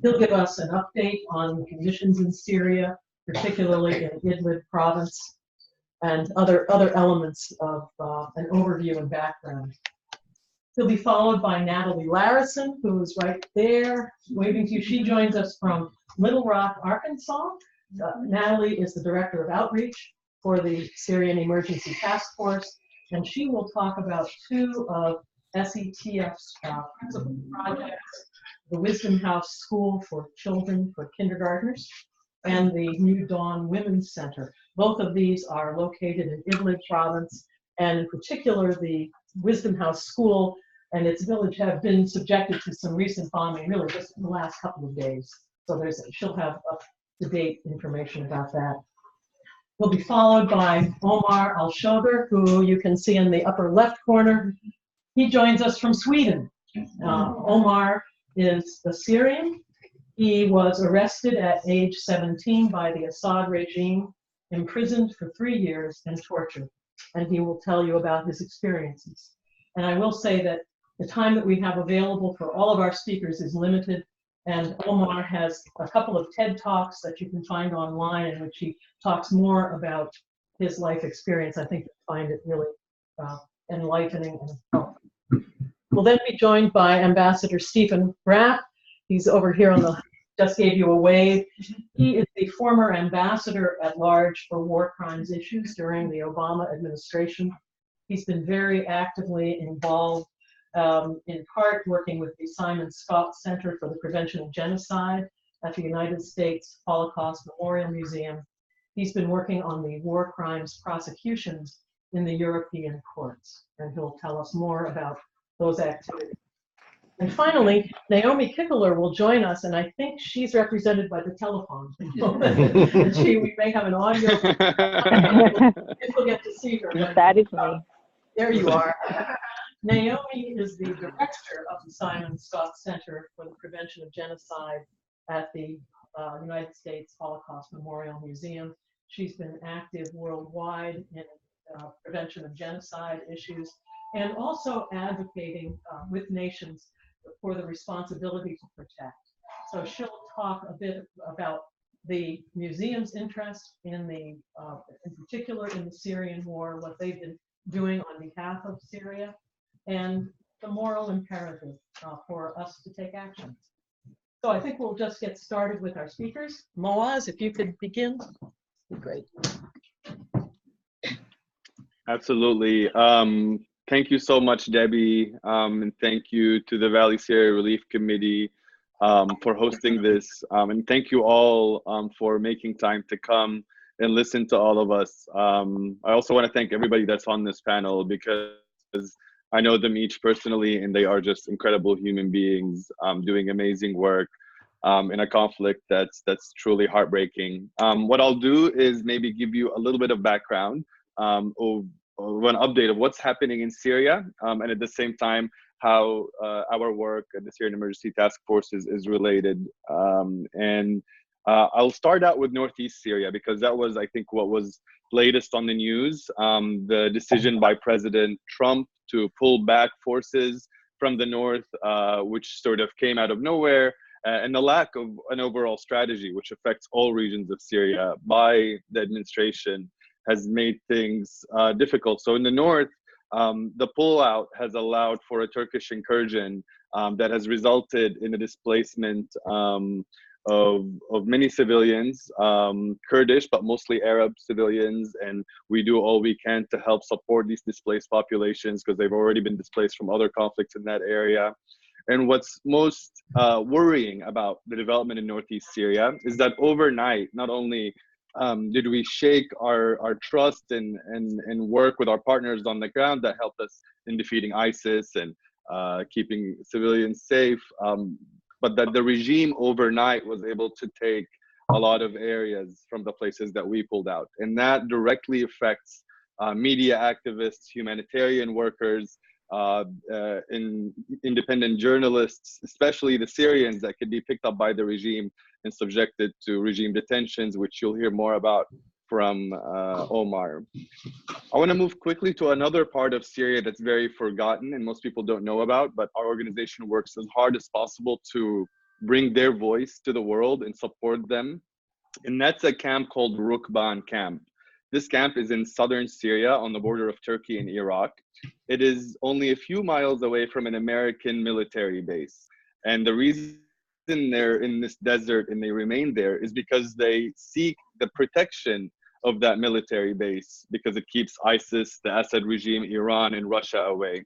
He'll give us an update on conditions in Syria, particularly in Idlib province, and other elements of an overview and background. He'll be followed by Natalie Larrison, who is right there waving to you. She joins us from Little Rock, Arkansas. Natalie is the Director of Outreach for the Syrian Emergency Task Force, and she will talk about two of SETF's principal projects, the Wisdom House School for Children for Kindergartners and the New Dawn Women's Center. Both of these are located in Idlib province, and in particular the Wisdom House School and its village have been subjected to some recent bombing, really just in the last couple of days. So she'll have up-to-date information about that. We'll be followed by Omar Alshogre, who you can see in the upper left corner. He joins us from Sweden. Omar is a Syrian. He was arrested at age 17 by the Assad regime, imprisoned for 3 years, and tortured. And he will tell you about his experiences. And I will say that the time that we have available for all of our speakers is limited, and Omar has a couple of TED Talks that you can find online in which he talks more about his life experience. I think you'll find it really enlightening and helpful. We'll then be joined by Ambassador Stephen Rapp. He's over here on the, just gave you a wave. He is the former ambassador at large for war crimes issues during the Obama administration. He's been very actively involved, in part working with the Simon Scott Center for the Prevention of Genocide at the United States Holocaust Memorial Museum. He's been working on the war crimes prosecutions in the European courts, and he'll tell us more about those activities. And finally, Naomi Kikoler will join us, and I think she's represented by the telephone. And we may have an audio. If we'll get to see her. That is me. There you are. Naomi is the director of the Simon Scott Center for the Prevention of Genocide at the United States Holocaust Memorial Museum. She's been active worldwide in prevention of genocide issues and also advocating with nations for the responsibility to protect. So she'll talk a bit about the museum's interest in particular in the Syrian war, what they've been doing on behalf of Syria, and the moral imperative for us to take action. So I think we'll just get started with our speakers. Mouaz, if you could begin, that'd be great. Absolutely. Thank you so much, Debbie, and thank you to the Valley Syria Relief Committee for hosting this, and thank you all for making time to come and listen to all of us. I also want to thank everybody that's on this panel because I know them each personally, and they are just incredible human beings doing amazing work in a conflict that's truly heartbreaking. What I'll do is maybe give you a little bit of background of an update of what's happening in Syria, and at the same time how our work at the Syrian Emergency Task Force is related. I'll start out with Northeast Syria because that was, I think, what was latest on the news. The decision by President Trump to pull back forces from the north, which sort of came out of nowhere, and the lack of an overall strategy, which affects all regions of Syria by the administration, has made things difficult. So in the north, the pullout has allowed for a Turkish incursion that has resulted in the displacement of many civilians, Kurdish, but mostly Arab civilians. And we do all we can to help support these displaced populations because they've already been displaced from other conflicts in that area. And what's most worrying about the development in Northeast Syria is that overnight, not only did we shake our trust and work with our partners on the ground that helped us in defeating ISIS and keeping civilians safe, but that the regime overnight was able to take a lot of areas from the places that we pulled out. And that directly affects media activists, humanitarian workers, independent journalists, especially the Syrians that could be picked up by the regime and subjected to regime detentions, which you'll hear more about from Omar. I want to move quickly to another part of Syria that's very forgotten and most people don't know about, but our organization works as hard as possible to bring their voice to the world and support them. And that's a camp called Rukban Camp. This camp is in southern Syria on the border of Turkey and Iraq. It is only a few miles away from an American military base. And the reason they're in this desert and they remain there is because they seek the protection of that military base, because it keeps ISIS, the Assad regime, Iran, and Russia away.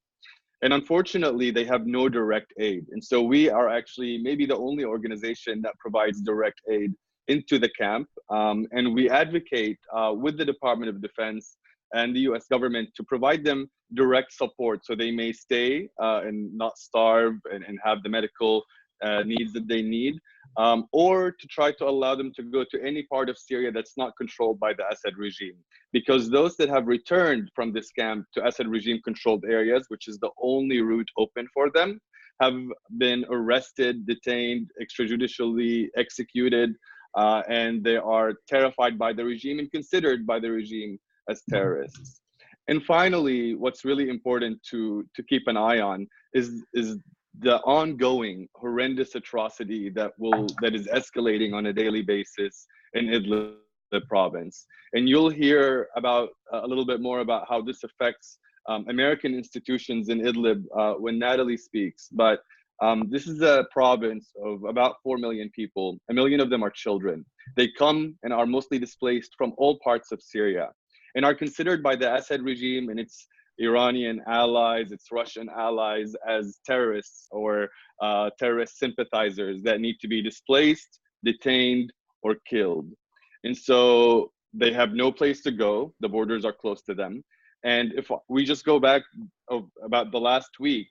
And unfortunately, they have no direct aid. And so we are actually maybe the only organization that provides direct aid into the camp. And we advocate with the Department of Defense and the US government to provide them direct support so they may stay and not starve and have the medical needs that they need, or to try to allow them to go to any part of Syria that's not controlled by the Assad regime. Because those that have returned from this camp to Assad regime controlled areas, which is the only route open for them, have been arrested, detained, extrajudicially executed, and they are terrified by the regime and considered by the regime as terrorists. And finally, what's really important to keep an eye on is the ongoing horrendous atrocity that is escalating on a daily basis in Idlib province. And you'll hear about a little bit more about how this affects American institutions in Idlib when Natalie speaks. But this is a province of about 4 million people. 1 million of them are children. They come and are mostly displaced from all parts of Syria and are considered by the Assad regime and its Iranian allies, its Russian allies, as terrorists or terrorist sympathizers that need to be displaced, detained, or killed. And so they have no place to go. The borders are close to them. And if we just go back about the last week,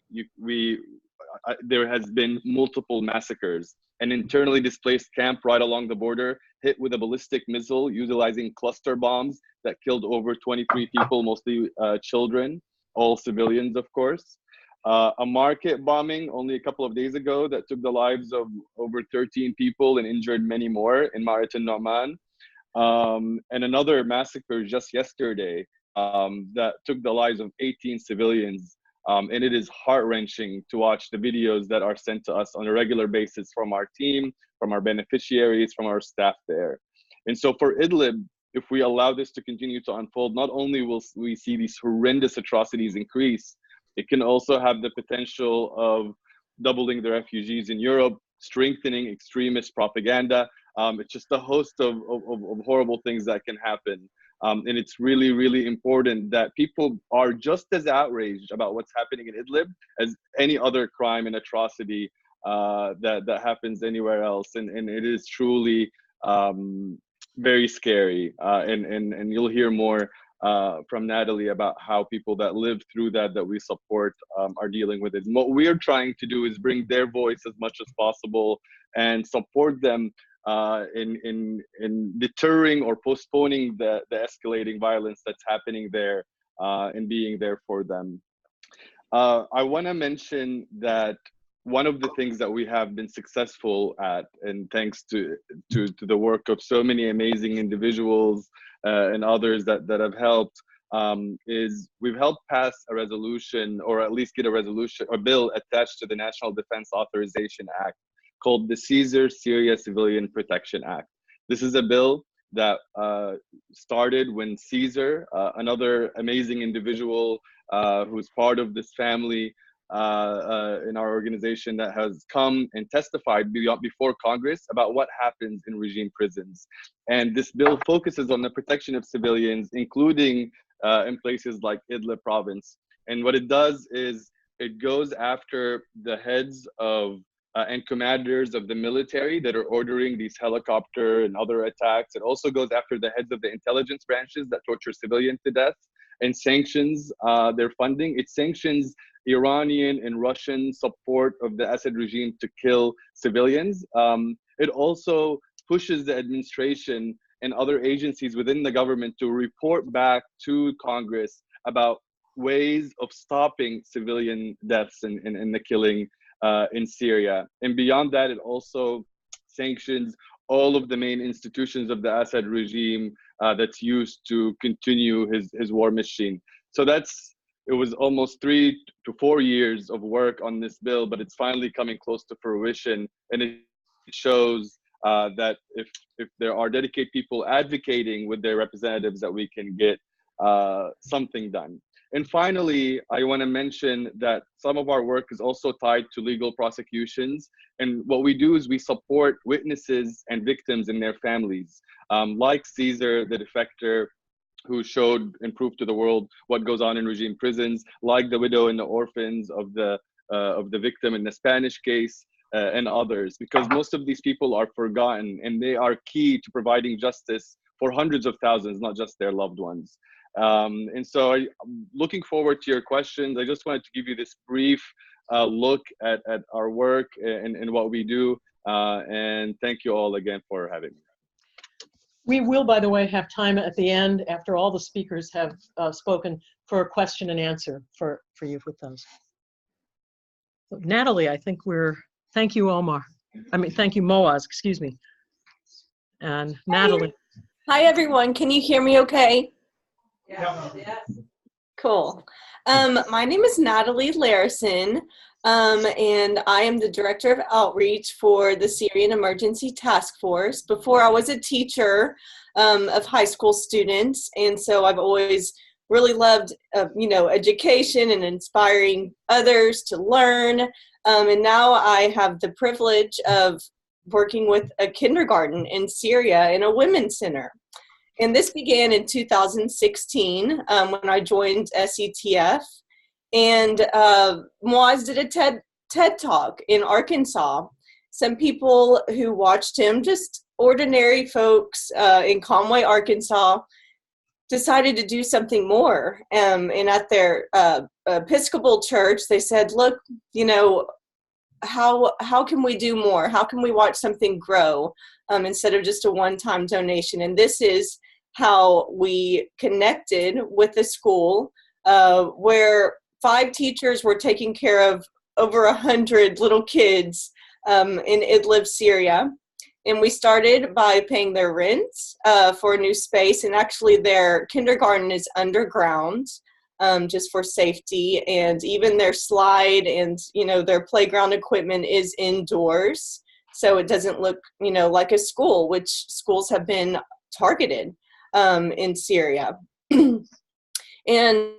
there has been multiple massacres. An internally displaced camp right along the border hit with a ballistic missile utilizing cluster bombs that killed over 23 people, mostly children, all civilians, of course. A market bombing only a couple of days ago that took the lives of over 13 people and injured many more in Ma'arat al-Nu'man. And another massacre just yesterday that took the lives of 18 civilians. And it is heart-wrenching to watch the videos that are sent to us on a regular basis from our team, from our beneficiaries, from our staff there. And so for Idlib, if we allow this to continue to unfold, not only will we see these horrendous atrocities increase, it can also have the potential of doubling the refugees in Europe, strengthening extremist propaganda. It's just a host of horrible things that can happen. And it's really, really important that people are just as outraged about what's happening in Idlib as any other crime and atrocity that happens anywhere else. And it is truly very scary. And you'll hear more from Natalie about how people that live through that we support are dealing with it. And what we're trying to do is bring their voice as much as possible and support them in deterring or postponing the escalating violence that's happening there and being there for them. I want to mention that one of the things that we have been successful at, and thanks to the work of so many amazing individuals and others that have helped, is we've helped pass a resolution, or at least get a bill attached to the National Defense Authorization Act called the Syria Civilian Protection Act. This is a bill that started when Caesar, another amazing individual who's part of this family in our organization, that has come and testified before Congress about what happens in regime prisons. And this bill focuses on the protection of civilians, including in places like Idlib province. And what it does is it goes after the heads of and commanders of the military that are ordering these helicopter and other attacks. It also goes after the heads of the intelligence branches that torture civilians to death, and sanctions their funding. It sanctions Iranian and Russian support of the Assad regime to kill civilians. It also pushes the administration and other agencies within the government to report back to Congress about ways of stopping civilian deaths and the killing in Syria. And beyond that, it also sanctions all of the main institutions of the Assad regime that's used to continue his war machine. So it was almost 3 to 4 years of work on this bill, but it's finally coming close to fruition. And it shows that if there are dedicated people advocating with their representatives, that we can get something done. And finally, I want to mention that some of our work is also tied to legal prosecutions. And what we do is we support witnesses and victims and their families, like Caesar, the defector, who showed and proved to the world what goes on in regime prisons, like the widow and the orphans of the victim in the Spanish case, and others, because most of these people are forgotten, and they are key to providing justice for hundreds of thousands, not just their loved ones. And so I'm looking forward to your questions. I just wanted to give you this brief look at our work and what we do. And thank you all again for having me. We will, by the way, have time at the end, after all the speakers have spoken, for a question and answer for you with those. So, Natalie, I think thank you, Omar. Thank you, Mouaz, excuse me. And Natalie. Hi, everyone. Can you hear me okay? Yeah. Yes. Cool. My name is Natalie Larrison, and I am the Director of Outreach for the Syrian Emergency Task Force. Before, I was a teacher of high school students, and so I've always really loved, education and inspiring others to learn. And now I have the privilege of working with a kindergarten in Syria in a women's center. And this began in 2016 when I joined SETF. And Mouaz did a TED Talk in Arkansas. Some people who watched him, just ordinary folks in Conway, Arkansas, decided to do something more. And at their Episcopal church, they said, look, how can we do more? How can we watch something grow instead of just a one-time donation? And this is how we connected with the school where 5 teachers were taking care of over 100 little kids in Idlib, Syria. And we started by paying their rent for a new space. And actually their kindergarten is underground just for safety. And even their slide and, their playground equipment is indoors. So it doesn't look, like a school, which schools have been targeted in Syria. And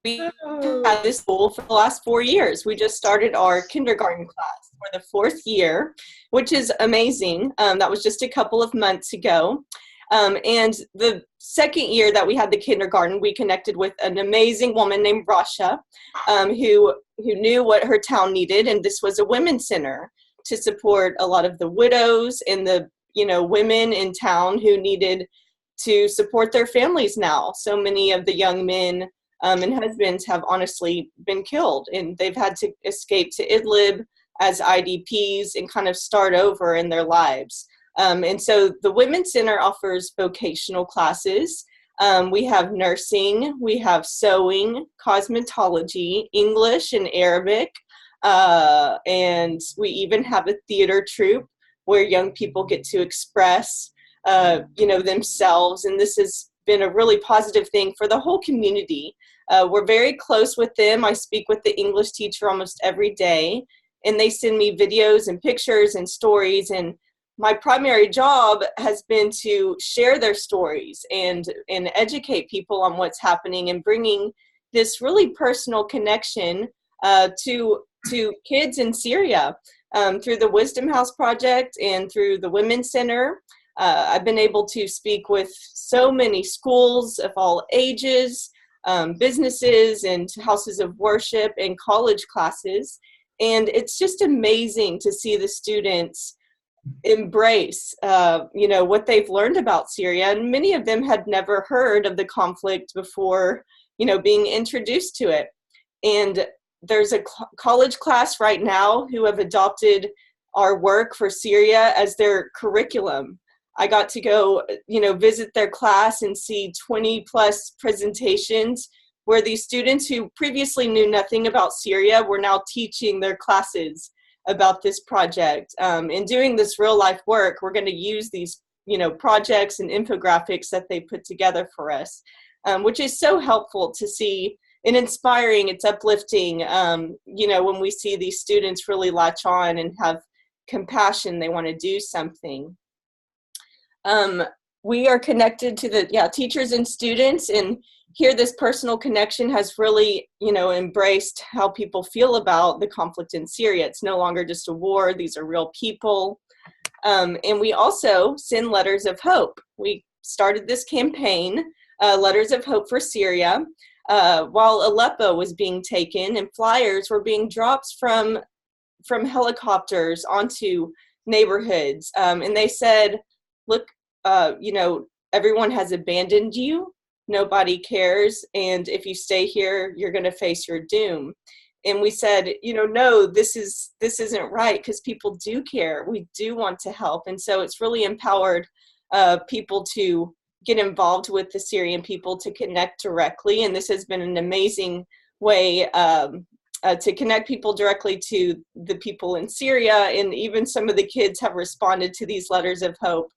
we had this school for the last 4 years. We just started our kindergarten class for the 4th year, which is amazing. That was just a couple of months ago. And the 2nd year that we had the kindergarten, we connected with an amazing woman named Rasha, who knew what her town needed. And this was a women's center to support a lot of the widows and the women in town who needed to support their families now. So many of the young men and husbands have honestly been killed, and they've had to escape to Idlib as IDPs and kind of start over in their lives. And so the Women's Center offers vocational classes. We have nursing, we have sewing, cosmetology, English and Arabic, and we even have a theater troupe where young people get to express, themselves. And this has been a really positive thing for the whole community. We're very close with them. I speak with the English teacher almost every day, and they send me videos and pictures and stories. And my primary job has been to share their stories and educate people on what's happening and bringing this really personal connection to kids in Syria through the Wisdom House Project and through the Women's Center. I've been able to speak with so many schools of all ages, businesses and houses of worship and college classes. And it's just amazing to see the students embrace, what they've learned about Syria. And many of them had never heard of the conflict before, being introduced to it. And there's a college class right now who have adopted our work for Syria as their curriculum. I got to go, visit their class and see 20 plus presentations where these students who previously knew nothing about Syria were now teaching their classes about this project. In doing this real life work, we're going to use these, projects and infographics that they put together for us, which is so helpful to see inspiring, it's uplifting. You know, when we see these students really latch on and have compassion, they want to do something. We are connected to the teachers and students, and here this personal connection has really, you know, embraced how people feel about the conflict in Syria. It's no longer just a war, these are real people. And we also send letters of hope. We started this campaign, Letters of Hope for Syria, while Aleppo was being taken, and flyers were being dropped from helicopters onto neighborhoods. And they said, look, you know, everyone has abandoned you, nobody cares, and if you stay here, you're going to face your doom. And we said, you know, no, this isn't right, because people do care. We do want to help. And so it's really empowered people to get involved with the Syrian people, to connect directly. And this has been an amazing way to connect people directly to the people in Syria. And even some of the kids have responded to these letters of hope.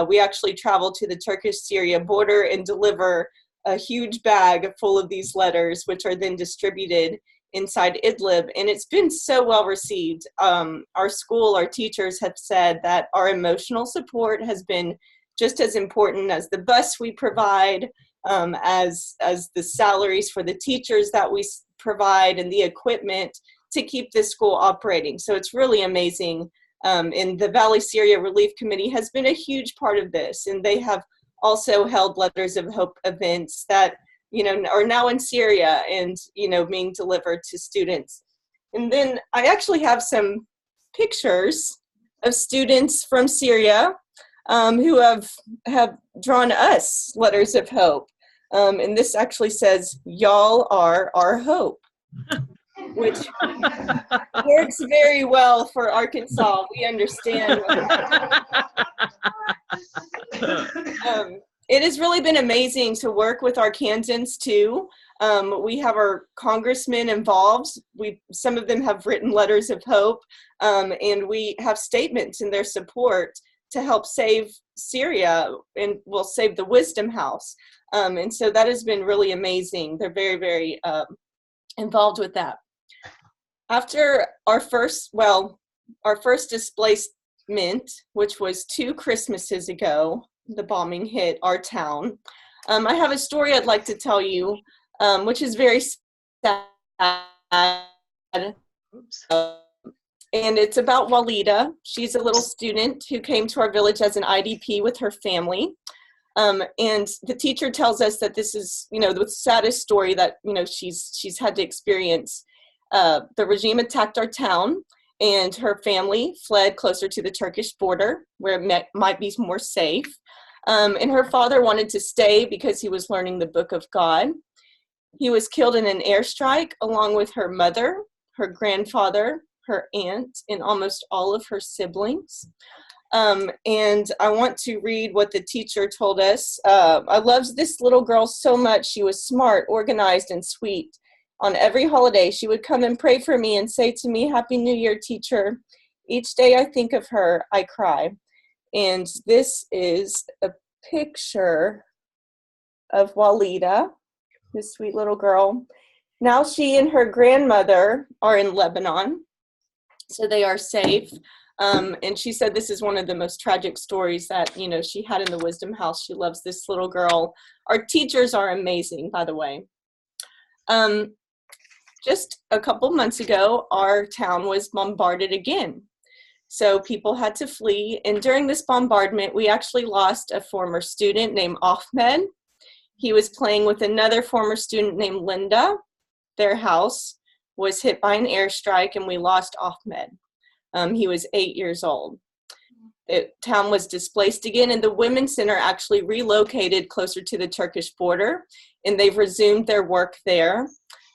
We actually travel to the Turkish-Syria border and deliver a huge bag full of these letters, which are then distributed inside Idlib, and it's been so well received. Our school, our teachers have said that our emotional support has been just as important as the bus we provide, as the salaries for the teachers that we provide, and the equipment to keep this school operating. So it's really amazing. And the Valley Syria Relief Committee has been a huge part of this, and they have also held Letters of Hope events that, you know, are now in Syria and, you know, being delivered to students. And then I actually have some pictures of students from Syria who have drawn us letters of hope. And this actually says, "Y'all are our hope," which works very well for Arkansas. We understand. It has really been amazing to work with Arkansans too. We have our congressmen involved. Some of them have written letters of hope, and we have statements in their support to help save Syria, and will save the Wisdom House. And so that has been really amazing. They're very, very involved with that. After our first displacement, which was 2 Christmases ago, the bombing hit our town. I have a story I'd like to tell you, which is very sad. Oops. And it's about Walida. She's a little student who came to our village as an IDP with her family. And the teacher tells us that this is, you know, the saddest story that, you know, she's had to experience. The regime attacked our town, and her family fled closer to the Turkish border, where it might be more safe. And her father wanted to stay because he was learning the Book of God. He was killed in an airstrike along with her mother, her grandfather, her aunt, and almost all of her siblings. And I want to read what the teacher told us. I loved this little girl so much. She was smart, organized, and sweet. On every holiday, she would come and pray for me and say to me, "Happy New Year, teacher." Each day I think of her, I cry. And this is a picture of Walida, this sweet little girl. Now she and her grandmother are in Lebanon, so they are safe. And she said this is one of the most tragic stories that, you know, she had in the Wisdom House. She loves this little girl. Our teachers are amazing, by the way. Just a couple months ago, our town was bombarded again. So people had to flee. And during this bombardment, we actually lost a former student named Ahmed. He was playing with another former student named Linda. Their house was hit by an airstrike, and we lost Ahmed. He was 8 years old. The town was displaced again, and the Women's Center actually relocated closer to the Turkish border, and they've resumed their work there.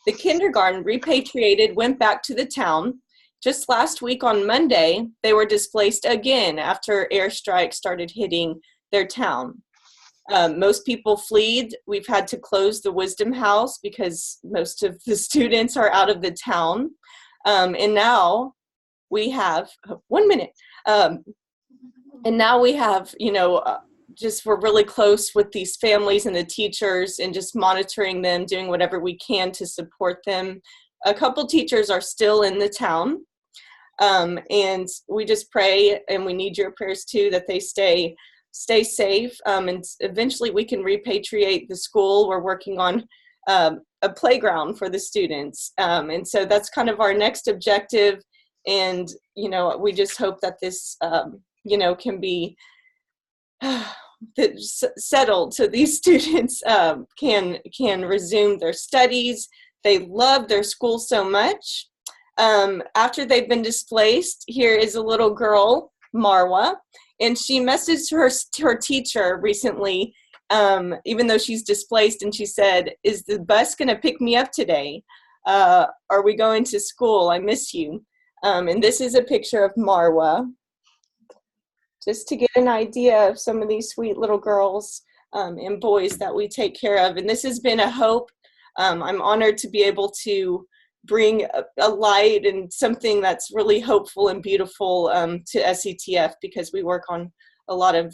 The kindergarten repatriated, went back to the town. Just last week on Monday, they were displaced again after airstrikes started hitting their town. Most people fled. We've had to close the Wisdom House because most of the students are out of the town. And now we have, 1 minute. And now we have, you know, just we're really close with these families and the teachers and just monitoring them, doing whatever we can to support them. A couple teachers are still in the town, and we just pray, and we need your prayers too, that they stay safe, and eventually we can repatriate the school. We're working on a playground for the students, and so that's kind of our next objective. And we just hope that this can be settled so these students can resume their studies. They love their school so much. After they've been displaced, here is a little girl, Marwa, and she messaged her teacher recently, even though she's displaced, and she said, "Is the bus going to pick me up today? Are we going to school? I miss you." And this is a picture of Marwa, just to get an idea of some of these sweet little girls and boys that we take care of. And this has been a hope. I'm honored to be able to bring a light and something that's really hopeful and beautiful to SETF, because we work on a lot of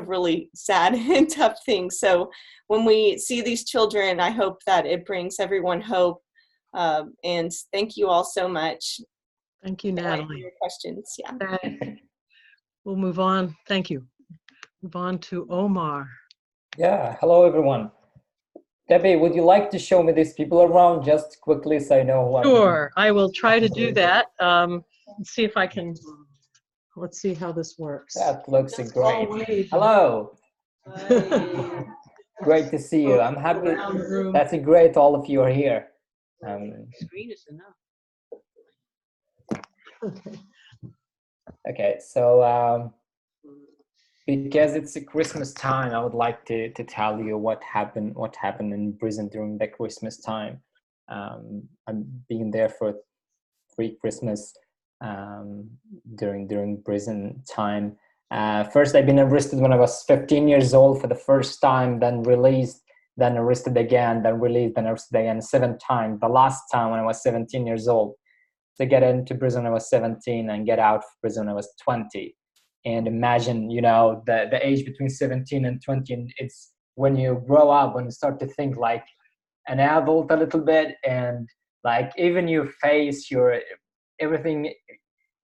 really sad and tough things. So when we see these children, I hope that it brings everyone hope. And thank you all so much. Thank you, Natalie. Your questions, yeah. We'll move on. Thank you. Move on to Omar. Yeah, hello everyone. Debbie, would you like to show me these people around just quickly so I know who I'm... Sure, I will try to do that. Let's see if I can, let's see how this works. That looks Just great. always- Hello. Great to see you. I'm happy. That's great all of you are here. Screen is enough. Okay, so because it's a Christmas time, I would like to tell you what happened in prison during the Christmas time. I'm being there for 3 Christmas during prison time. First, I've been arrested when I was 15 years old for the first time, then released, then arrested again, then released, then arrested again 7 times. The last time when I was 17 years old. To get into prison I was 17 and get out of prison I was 20. And imagine, the age between 17 and 20, and it's when you grow up, when you start to think like an adult a little bit, and like even your face, everything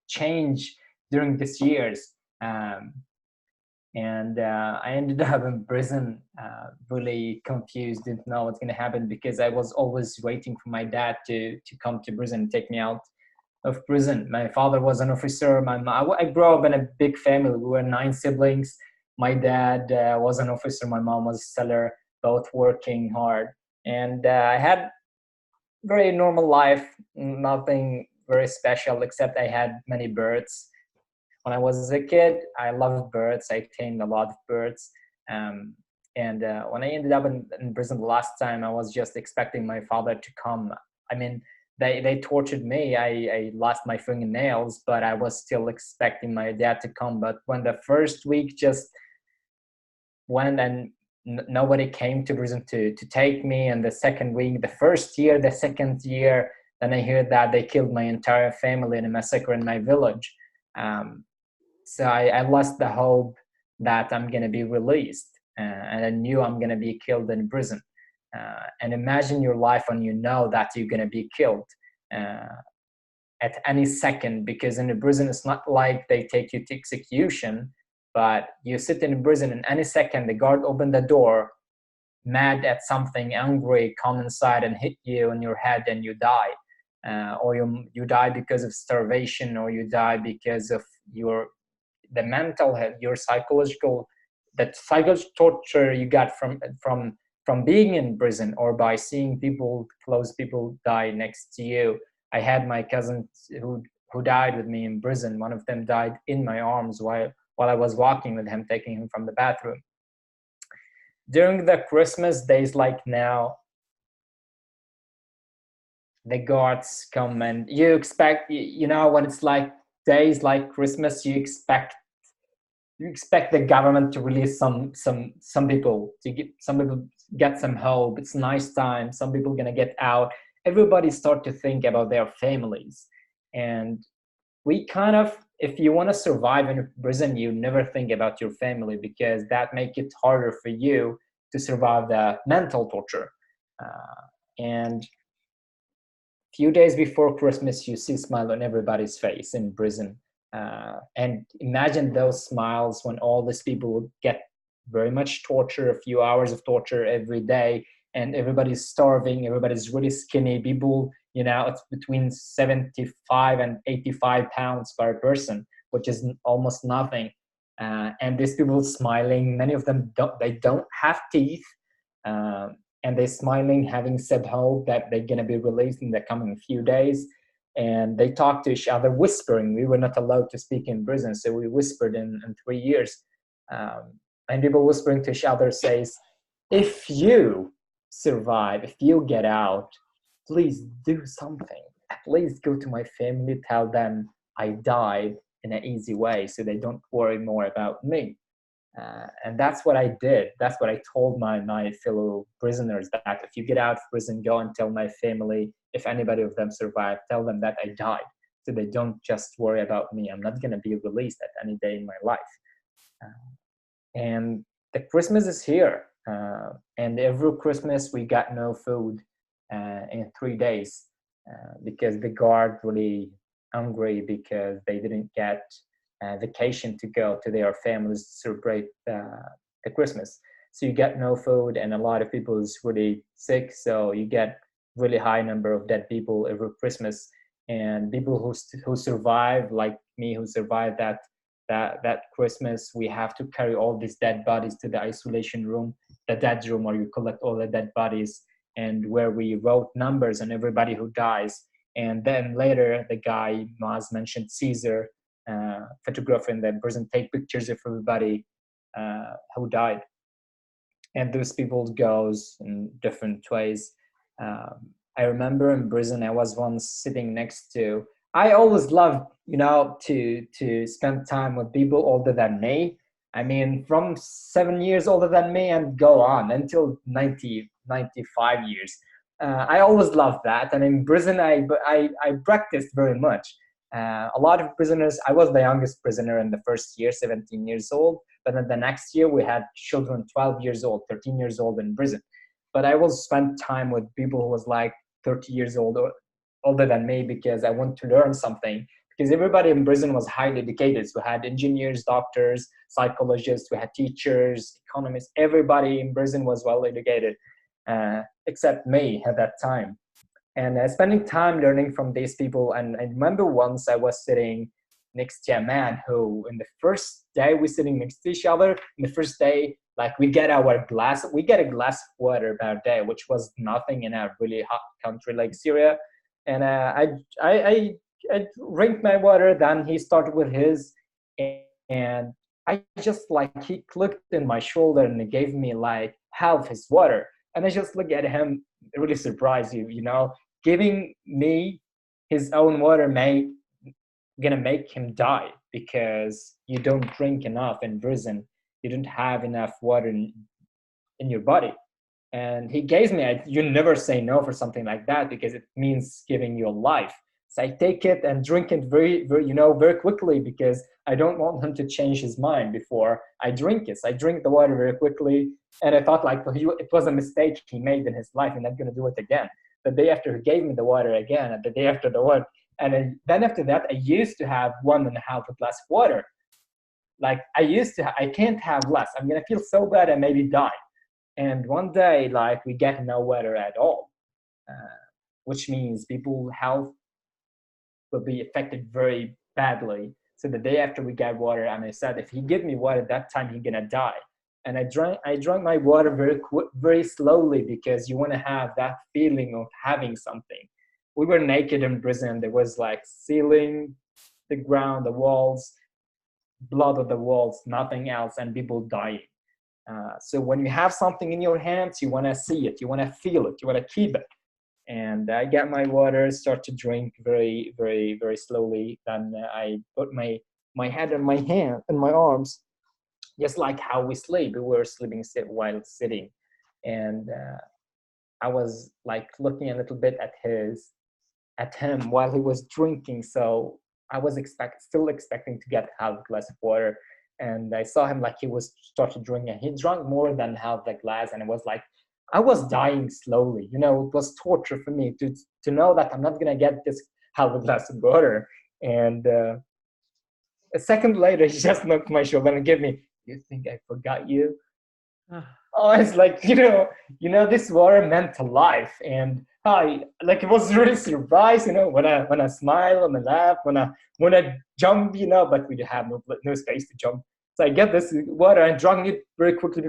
change during these years. And I ended up in prison, really confused, didn't know what's gonna happen, because I was always waiting for my dad to come to prison and take me out of prison. My father was an officer. I grew up in a big family. We were 9 siblings. My dad was an officer. My mom was a seller, both working hard. And I had very normal life, nothing very special, except I had many birds. When I was a kid, I loved birds. I tamed a lot of birds. And when I ended up in prison the last time, I was just expecting my father to come. I mean, they tortured me. I lost my fingernails, but I was still expecting my dad to come. But when the first week just went and nobody came to prison to take me, and the second week, the first year, the second year, then I hear that they killed my entire family in a massacre in my village. So I lost the hope that I'm going to be released, and I knew I'm going to be killed in prison. And imagine your life when you know that you're going to be killed at any second, because in a prison it's not like they take you to execution, but you sit in prison and any second the guard open the door, mad at something, angry, come inside and hit you in your head and you die. Or you die because of starvation, or you die because of the mental health, your psychological, that psychological torture you got from being in prison, or by seeing close people die next to you. I had my cousins who died with me in prison. One of them died in my arms while I was walking with him, taking him from the bathroom. During the Christmas days like now, the guards come and you expect, when it's like days like Christmas, you expect the government to release some people, get some hope. It's a nice time. Some people gonna get out. Everybody start to think about their families. And we kind of, if you want to survive in a prison, you never think about your family, because that make it harder for you to survive the mental torture. And few days before Christmas, you see a smile on everybody's face in prison. And imagine those smiles when all these people get very much torture, a few hours of torture every day, and everybody's starving, everybody's really skinny. People, it's between 75 and 85 pounds per person, which is almost nothing. And these people smiling, many of them don't have teeth. And they're smiling, having said hope that they're going to be released in the coming few days. And they talk to each other, whispering. We were not allowed to speak in prison, so we whispered in 3 years. And people whispering to each other says, if you survive, if you get out, please do something. At least go to my family, tell them I died in an easy way, so they don't worry more about me. And that's what I did. That's what I told my fellow prisoners, that if you get out of prison, go and tell my family, if anybody of them survived, tell them that I died, so they don't just worry about me. I'm not going to be released at any day in my life. And the Christmas is here. And every Christmas we got no food in 3 days because the guard really hungry, because they didn't get vacation to go to their families to celebrate the Christmas. So you get no food, and a lot of people is really sick. So you get really high number of dead people every Christmas. And people who survive, like me, who survived that Christmas, we have to carry all these dead bodies to the isolation room, the dead room, where you collect all the dead bodies, and where we wrote numbers on everybody who dies. And then later, the guy Mouaz mentioned, Caesar, photographer in the prison, take pictures of everybody who died. And those people goes in different ways. I remember in prison, I was once sitting next to, I always loved, to spend time with people older than me. I mean, from 7 years older than me and go on until 90, 95 years. I always loved that. And in prison, I practiced very much. A lot of prisoners, I was the youngest prisoner in the first year, 17 years old. But then the next year, we had children 12 years old, 13 years old in prison. But I will spend time with people who was like 30 years old or older than me, because I want to learn something. Because everybody in prison was highly educated. So we had engineers, doctors, psychologists, we had teachers, economists. Everybody in prison was well educated, except me at that time. And spending time learning from these people. And I remember once I was sitting next to a man who, in the first day we're sitting next to each other, in the first day, like we get a glass of water per day, which was nothing in a really hot country like Syria. And I drank my water, then he started with his, and I just he clicked in my shoulder and he gave me like half his water. And I just look at him, really surprised, giving me his own water gonna make him die, because you don't drink enough in prison. You don't have enough water in your body. And he gave me, you never say no for something like that, because it means giving your life. So I take it and drink it very, very, very quickly, because I don't want him to change his mind before I drink it. So I drink the water very quickly. And I thought it was a mistake he made in his life. I'm not going to do it again. The day after, he gave me the water again, and the day after the water. And then after that, I used to have 1.5 glass of water. I can't have less. I'm going to feel so bad and maybe die. And one day, we get no water at all, which means people's health will be affected very badly. So the day after we got water, and I said, if he give me water that time, he's going to die. And I drank my water very slowly, because you want to have that feeling of having something. We were naked in prison. There was ceiling, the ground, the walls, blood on the walls, nothing else, and people dying. So when you have something in your hands, you want to see it, you want to feel it, you want to keep it. And I get my water, start to drink very, very, very slowly. Then I put my head in my hand, in my arms, just like how we sleep. We were sleeping while sitting. And I was looking a little bit at him while he was drinking. So I was still expecting to get half a glass of water. And I saw him like he was started drinking. He drank more than half the glass, and it was like I was dying slowly. You know, it was torture for me to know that I'm not gonna get this half a glass of water. And a second later, he just knocked my shoulder and gave me, "You think I forgot you?" Oh, it's like, this water meant to life. And it was really surprised, when I smile and I laugh, when I jump, but we have no space to jump. So I get this water and drank it very quickly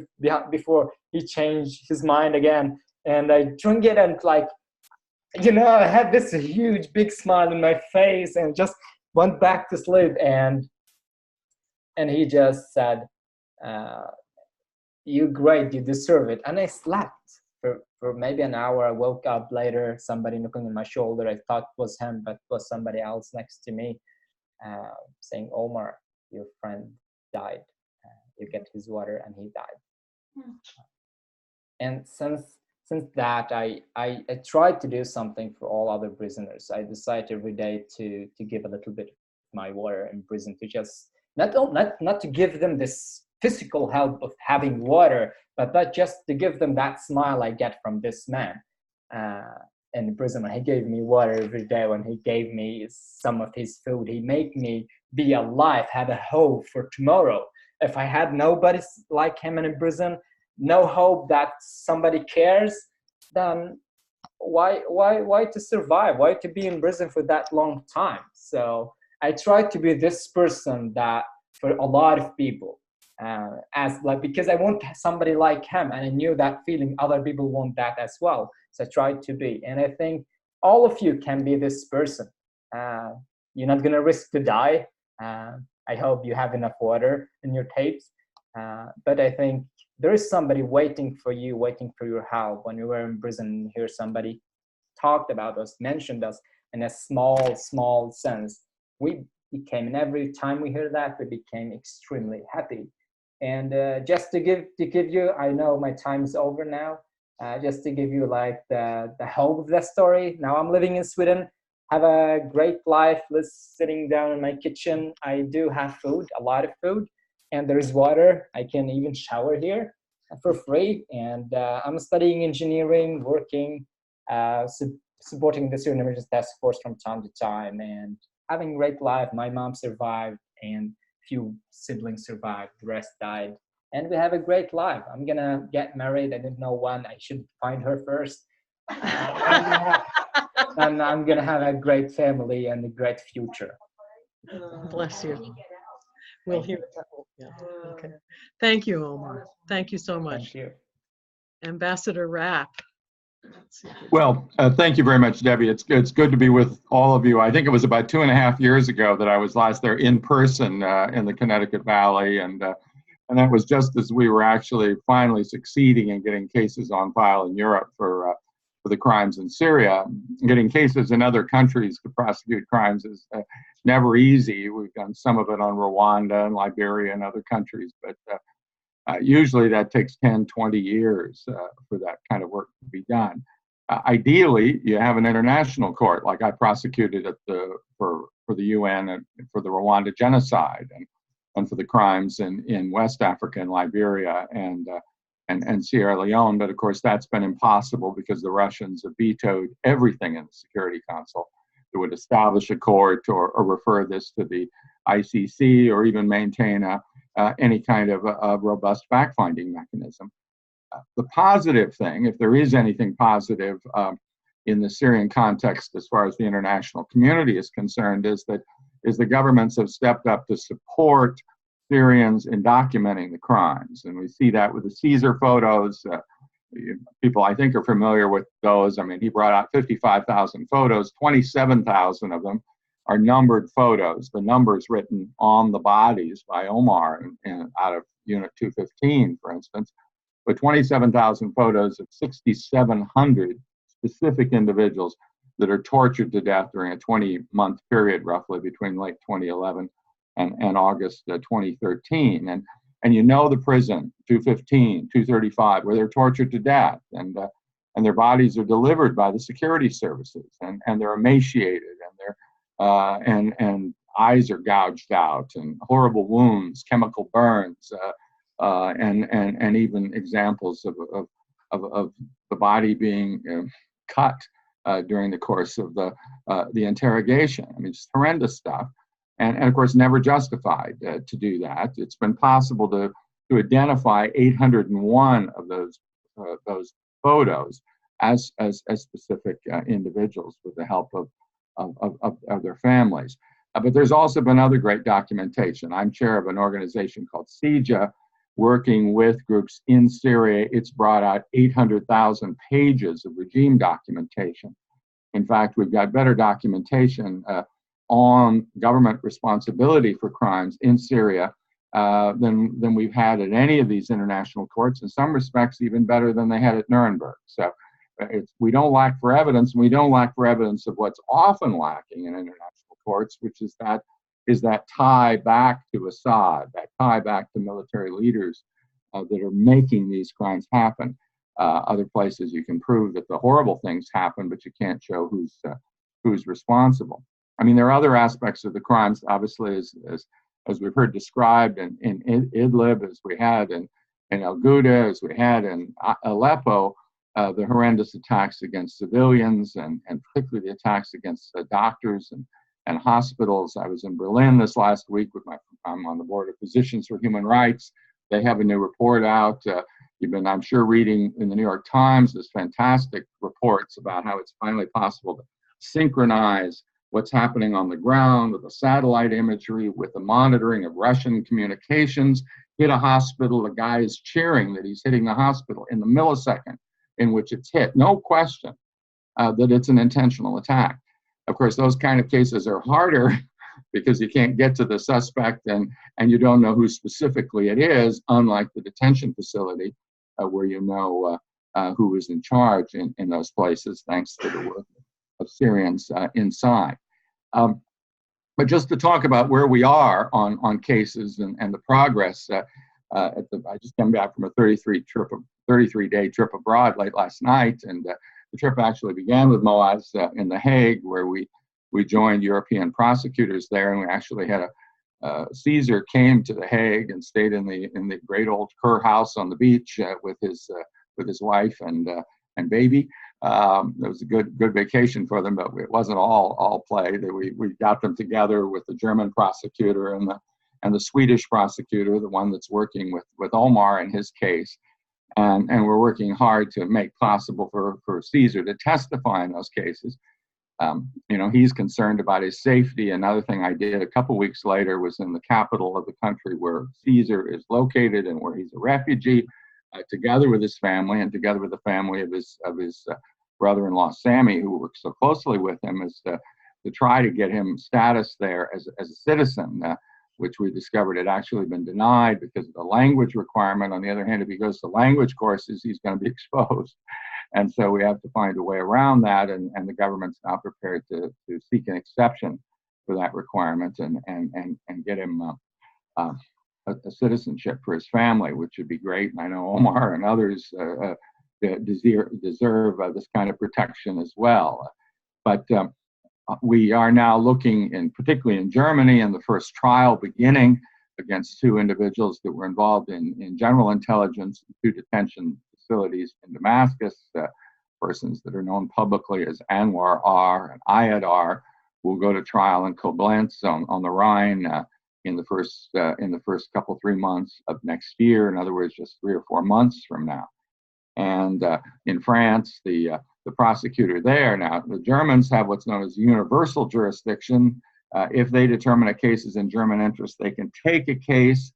before he changed his mind again. And I drank it and I had this huge big smile on my face and just went back to sleep. And he just said, "You're great, you deserve it." And I slept for maybe an hour. I woke up later, somebody knocking on my shoulder. I thought it was him, but it was somebody else next to me, saying, "Omar, your friend died. You get his water," and he died. And since that, I tried to do something for all other prisoners. I decided every day to give a little bit of my water in prison, to just not to give them this physical help of having water, but just to give them that smile I get from this man in prison. When he gave me water every day, when he gave me some of his food, he made me be alive, have a hope for tomorrow. If I had nobody like him in prison, no hope that somebody cares, then why to survive? Why to be in prison for that long time? So I tried to be this person that for a lot of people, because I want somebody like him, and I knew that feeling other people want that as well. So I tried to be, and I think all of you can be this person. You're not gonna risk to die. I hope you have enough water in your tapes, but I think there is somebody waiting for you, waiting for your help. When you were in prison, hear somebody talked about us, mentioned us in a small sense. We became, and every time we hear that, we became extremely happy. And just to give you, I know my time is over now, just to give you the hope of the story. Now I'm living in Sweden, have a great life, sitting down in my kitchen. I do have food, a lot of food, and there's water. I can even shower here for free. And I'm studying engineering, working, supporting the Syrian Emergency Task Force from time to time, and having a great life. My mom survived, and few siblings survived, the rest died, and we have a great life. I'm gonna get married. I didn't know when. I should find her first. And I'm gonna have a great family and a great future. Bless you. We'll hear that. Yeah. Okay. Thank you, Omar. Thank you so much. Thank you. Ambassador Rapp. Well, thank you very much, Debbie. It's good to be with all of you. I think it was about 2.5 years ago that I was last there in person in the Connecticut Valley, and that was just as we were actually finally succeeding in getting cases on file in Europe for the crimes in Syria. Getting cases in other countries to prosecute crimes is never easy. We've done some of it on Rwanda and Liberia and other countries, but usually that takes 10, 20 years for that kind of work to be done. Ideally, you have an international court, like I prosecuted for the UN and for the Rwanda genocide and for the crimes in West Africa and Liberia and Sierra Leone. But of course, that's been impossible because the Russians have vetoed everything in the Security Council that would establish a court or refer this to the ICC or even maintain any kind of a robust fact-finding mechanism. The positive thing, if there is anything positive in the Syrian context as far as the international community is concerned, is the governments have stepped up to support Syrians in documenting the crimes. And we see that with the Caesar photos. People, I think, are familiar with those. I mean, he brought out 55,000 photos, 27,000 of them are numbered photos, the numbers written on the bodies by Omar out of Unit 215, for instance, but 27,000 photos of 6,700 specific individuals that are tortured to death during a 20-month period, roughly between late 2011 and August 2013. And you know the prison, 215, 235, where they're tortured to death, and their bodies are delivered by the security services, and they're emaciated, and they're and eyes are gouged out, and horrible wounds, chemical burns, and even examples of the body being cut during the course of the interrogation. I mean, just horrendous stuff, and of course never justified to do that. It's been possible to identify 801 of those photos as specific individuals with the help of their families. But there's also been other great documentation. I'm chair of an organization called CEJA, working with groups in Syria. It's brought out 800,000 pages of regime documentation. In fact, we've got better documentation on government responsibility for crimes in Syria than we've had at any of these international courts. In some respects, even better than they had at Nuremberg. So we don't lack for evidence, and we don't lack for evidence of what's often lacking in international courts, which is that tie back to Assad, that tie back to military leaders that are making these crimes happen. Other places you can prove that the horrible things happen, but you can't show who's responsible. I mean, there are other aspects of the crimes, obviously, as we've heard described in Idlib, as we had in Al Ghouta, as we had in Aleppo, the horrendous attacks against civilians, and particularly the attacks against doctors and hospitals. I was in Berlin this last week I'm on the board of Physicians for Human Rights. They have a new report out. You've been, I'm sure, reading in the New York Times, this fantastic reports about how it's finally possible to synchronize what's happening on the ground with the satellite imagery, with the monitoring of Russian communications. Hit a hospital, the guy is cheering that he's hitting the hospital in the millisecond in which it's hit. No question that it's an intentional attack. Of course, those kind of cases are harder because you can't get to the suspect and you don't know who specifically it is, unlike the detention facility where you know who is in charge in those places, thanks to the work of Syrians inside. But just to talk about where we are on cases and the progress, I just came back from a 33-day trip abroad late last night, and the trip actually began with Mouaz in The Hague, where we joined European prosecutors there, and we actually had Caesar came to The Hague and stayed in the great old Kerr house on the beach with his wife and baby. It was a good vacation for them, but it wasn't all play. We got them together with the German prosecutor and the Swedish prosecutor, the one that's working with Omar in his case. And we're working hard to make possible for Caesar to testify in those cases. He's concerned about his safety. Another thing I did a couple weeks later was in the capital of the country where Caesar is located and where he's a refugee, together with his family and together with the family of his brother-in-law Sammy, who works so closely with him, is to try to get him status there as a citizen, which we discovered had actually been denied because of the language requirement. On the other hand, if he goes to language courses, he's going to be exposed. And so we have to find a way around that, and the government's now prepared to seek an exception for that requirement and get him a citizenship for his family, which would be great. And I know Omar and others deserve this kind of protection as well. But we are now looking, particularly in Germany, in the first trial beginning against two individuals that were involved in general intelligence, two detention facilities in Damascus, persons that are known publicly as Anwar R. and Ayad R. will go to trial in Koblenz on the Rhine in the first 3 months of next year. In other words, just 3 or 4 months from now. And in France, the prosecutor there, now the Germans have what's known as universal jurisdiction. If they determine a case is in German interest, they can take a case,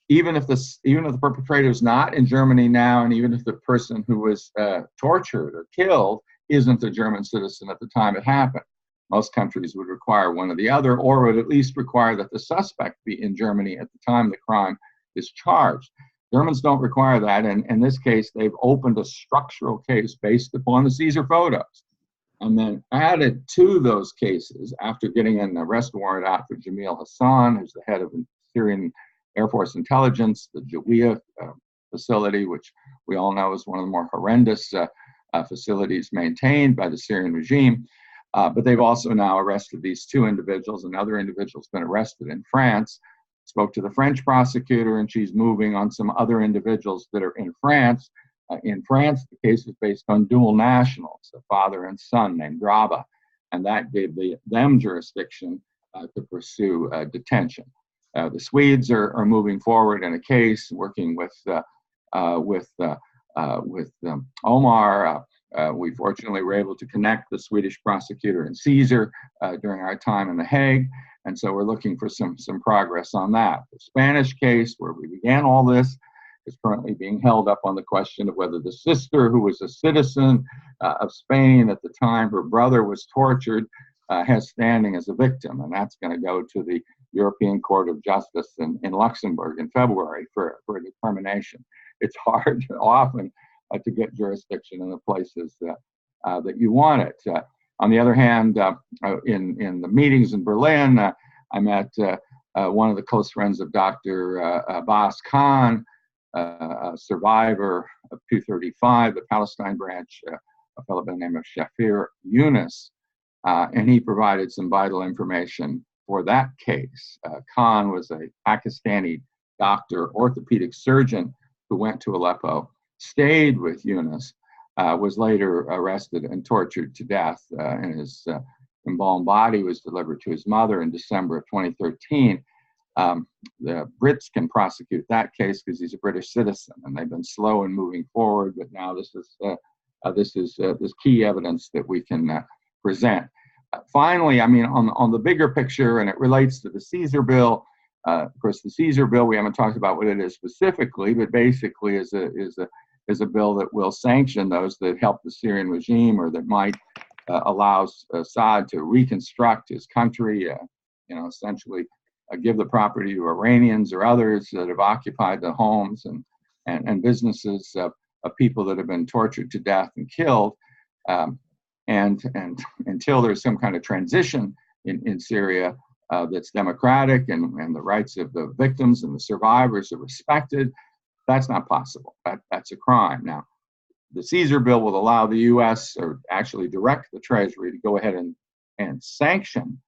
even if the perpetrator is not in Germany now, and even if the person who was tortured or killed isn't a German citizen at the time it happened. Most countries would require one or the other, or would at least require that the suspect be in Germany at the time the crime is charged. Germans don't require that, and in this case, they've opened a structural case based upon the Caesar photos, and then added to those cases, after getting an arrest warrant out for Jamil Hassan, who's the head of Syrian Air Force Intelligence, the Jawiya facility, which we all know is one of the more horrendous facilities maintained by the Syrian regime. But they've also now arrested these two individuals. Another individual's been arrested in France. Spoke to the French prosecutor, and she's moving on some other individuals that are in France. In France, the case is based on dual nationals, a father and son named Graba, and that gave them jurisdiction to pursue detention. The Swedes are moving forward in a case, working with Omar. We fortunately were able to connect the Swedish prosecutor and Caesar during our time in The Hague, and so we're looking for some progress on that. The Spanish case, where we began all this, is currently being held up on the question of whether the sister, who was a citizen of Spain at the time her brother was tortured, has standing as a victim, and that's going to go to the European Court of Justice in Luxembourg in February for a determination. It's hard often to get jurisdiction in the places that you want it. On the other hand, in the meetings in Berlin, I met one of the close friends of Dr. Abbas Khan, a survivor of 235, the Palestine branch, a fellow by the name of Shafir Yunus, and he provided some vital information for that case. Khan was a Pakistani doctor, orthopedic surgeon who went to Aleppo, stayed with Yunus, was later arrested and tortured to death, and his embalmed body was delivered to his mother in December of 2013. The Brits can prosecute that case because he's a British citizen, and they've been slow in moving forward, but now this is key evidence that we can present. Finally, I mean, on the bigger picture, and it relates to the Caesar bill. Of course, the Caesar bill, we haven't talked about what it is specifically, but basically is a bill that will sanction those that help the Syrian regime or that might allow Assad to reconstruct his country, essentially give the property to Iranians or others that have occupied the homes and businesses of people that have been tortured to death and killed. And until there's some kind of transition in Syria that's democratic and the rights of the victims and the survivors are respected, that's not possible. That's a crime. Now, the Caesar bill will allow the U.S. or actually direct the Treasury to go ahead and sanction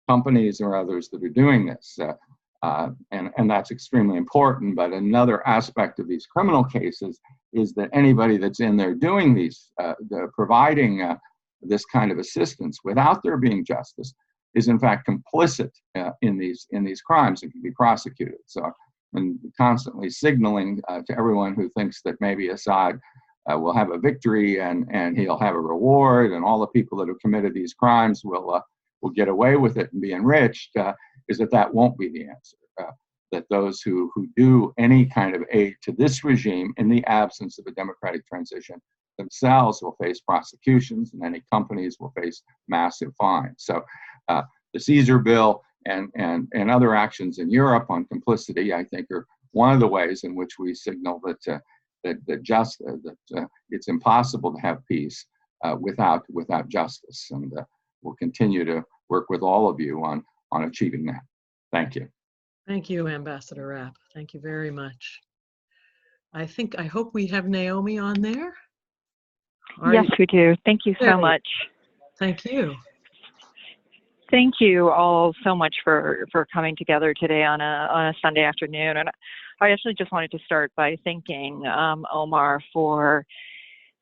companies or others that are doing this. And that's extremely important. But another aspect of these criminal cases is that anybody that's in there doing these, providing this kind of assistance without there being justice is in fact complicit in these crimes and can be prosecuted. So, and constantly signaling to everyone who thinks that maybe Assad will have a victory and he'll have a reward and all the people that have committed these crimes will get away with it and be enriched, is that won't be the answer. That those who do any kind of aid to this regime in the absence of a democratic transition themselves will face prosecutions, and any companies will face massive fines. So the Caesar bill and other actions in Europe on complicity, I think, are one of the ways in which we signal that it's impossible to have peace without justice, and we'll continue to work with all of you on achieving that. Thank you. Thank you, Ambassador Rapp. Thank you very much. I hope we have Naomi on there. Yes, we do. Thank you so much. Thank you. Thank you all so much for coming together today on a Sunday afternoon. And I actually just wanted to start by thanking Omar for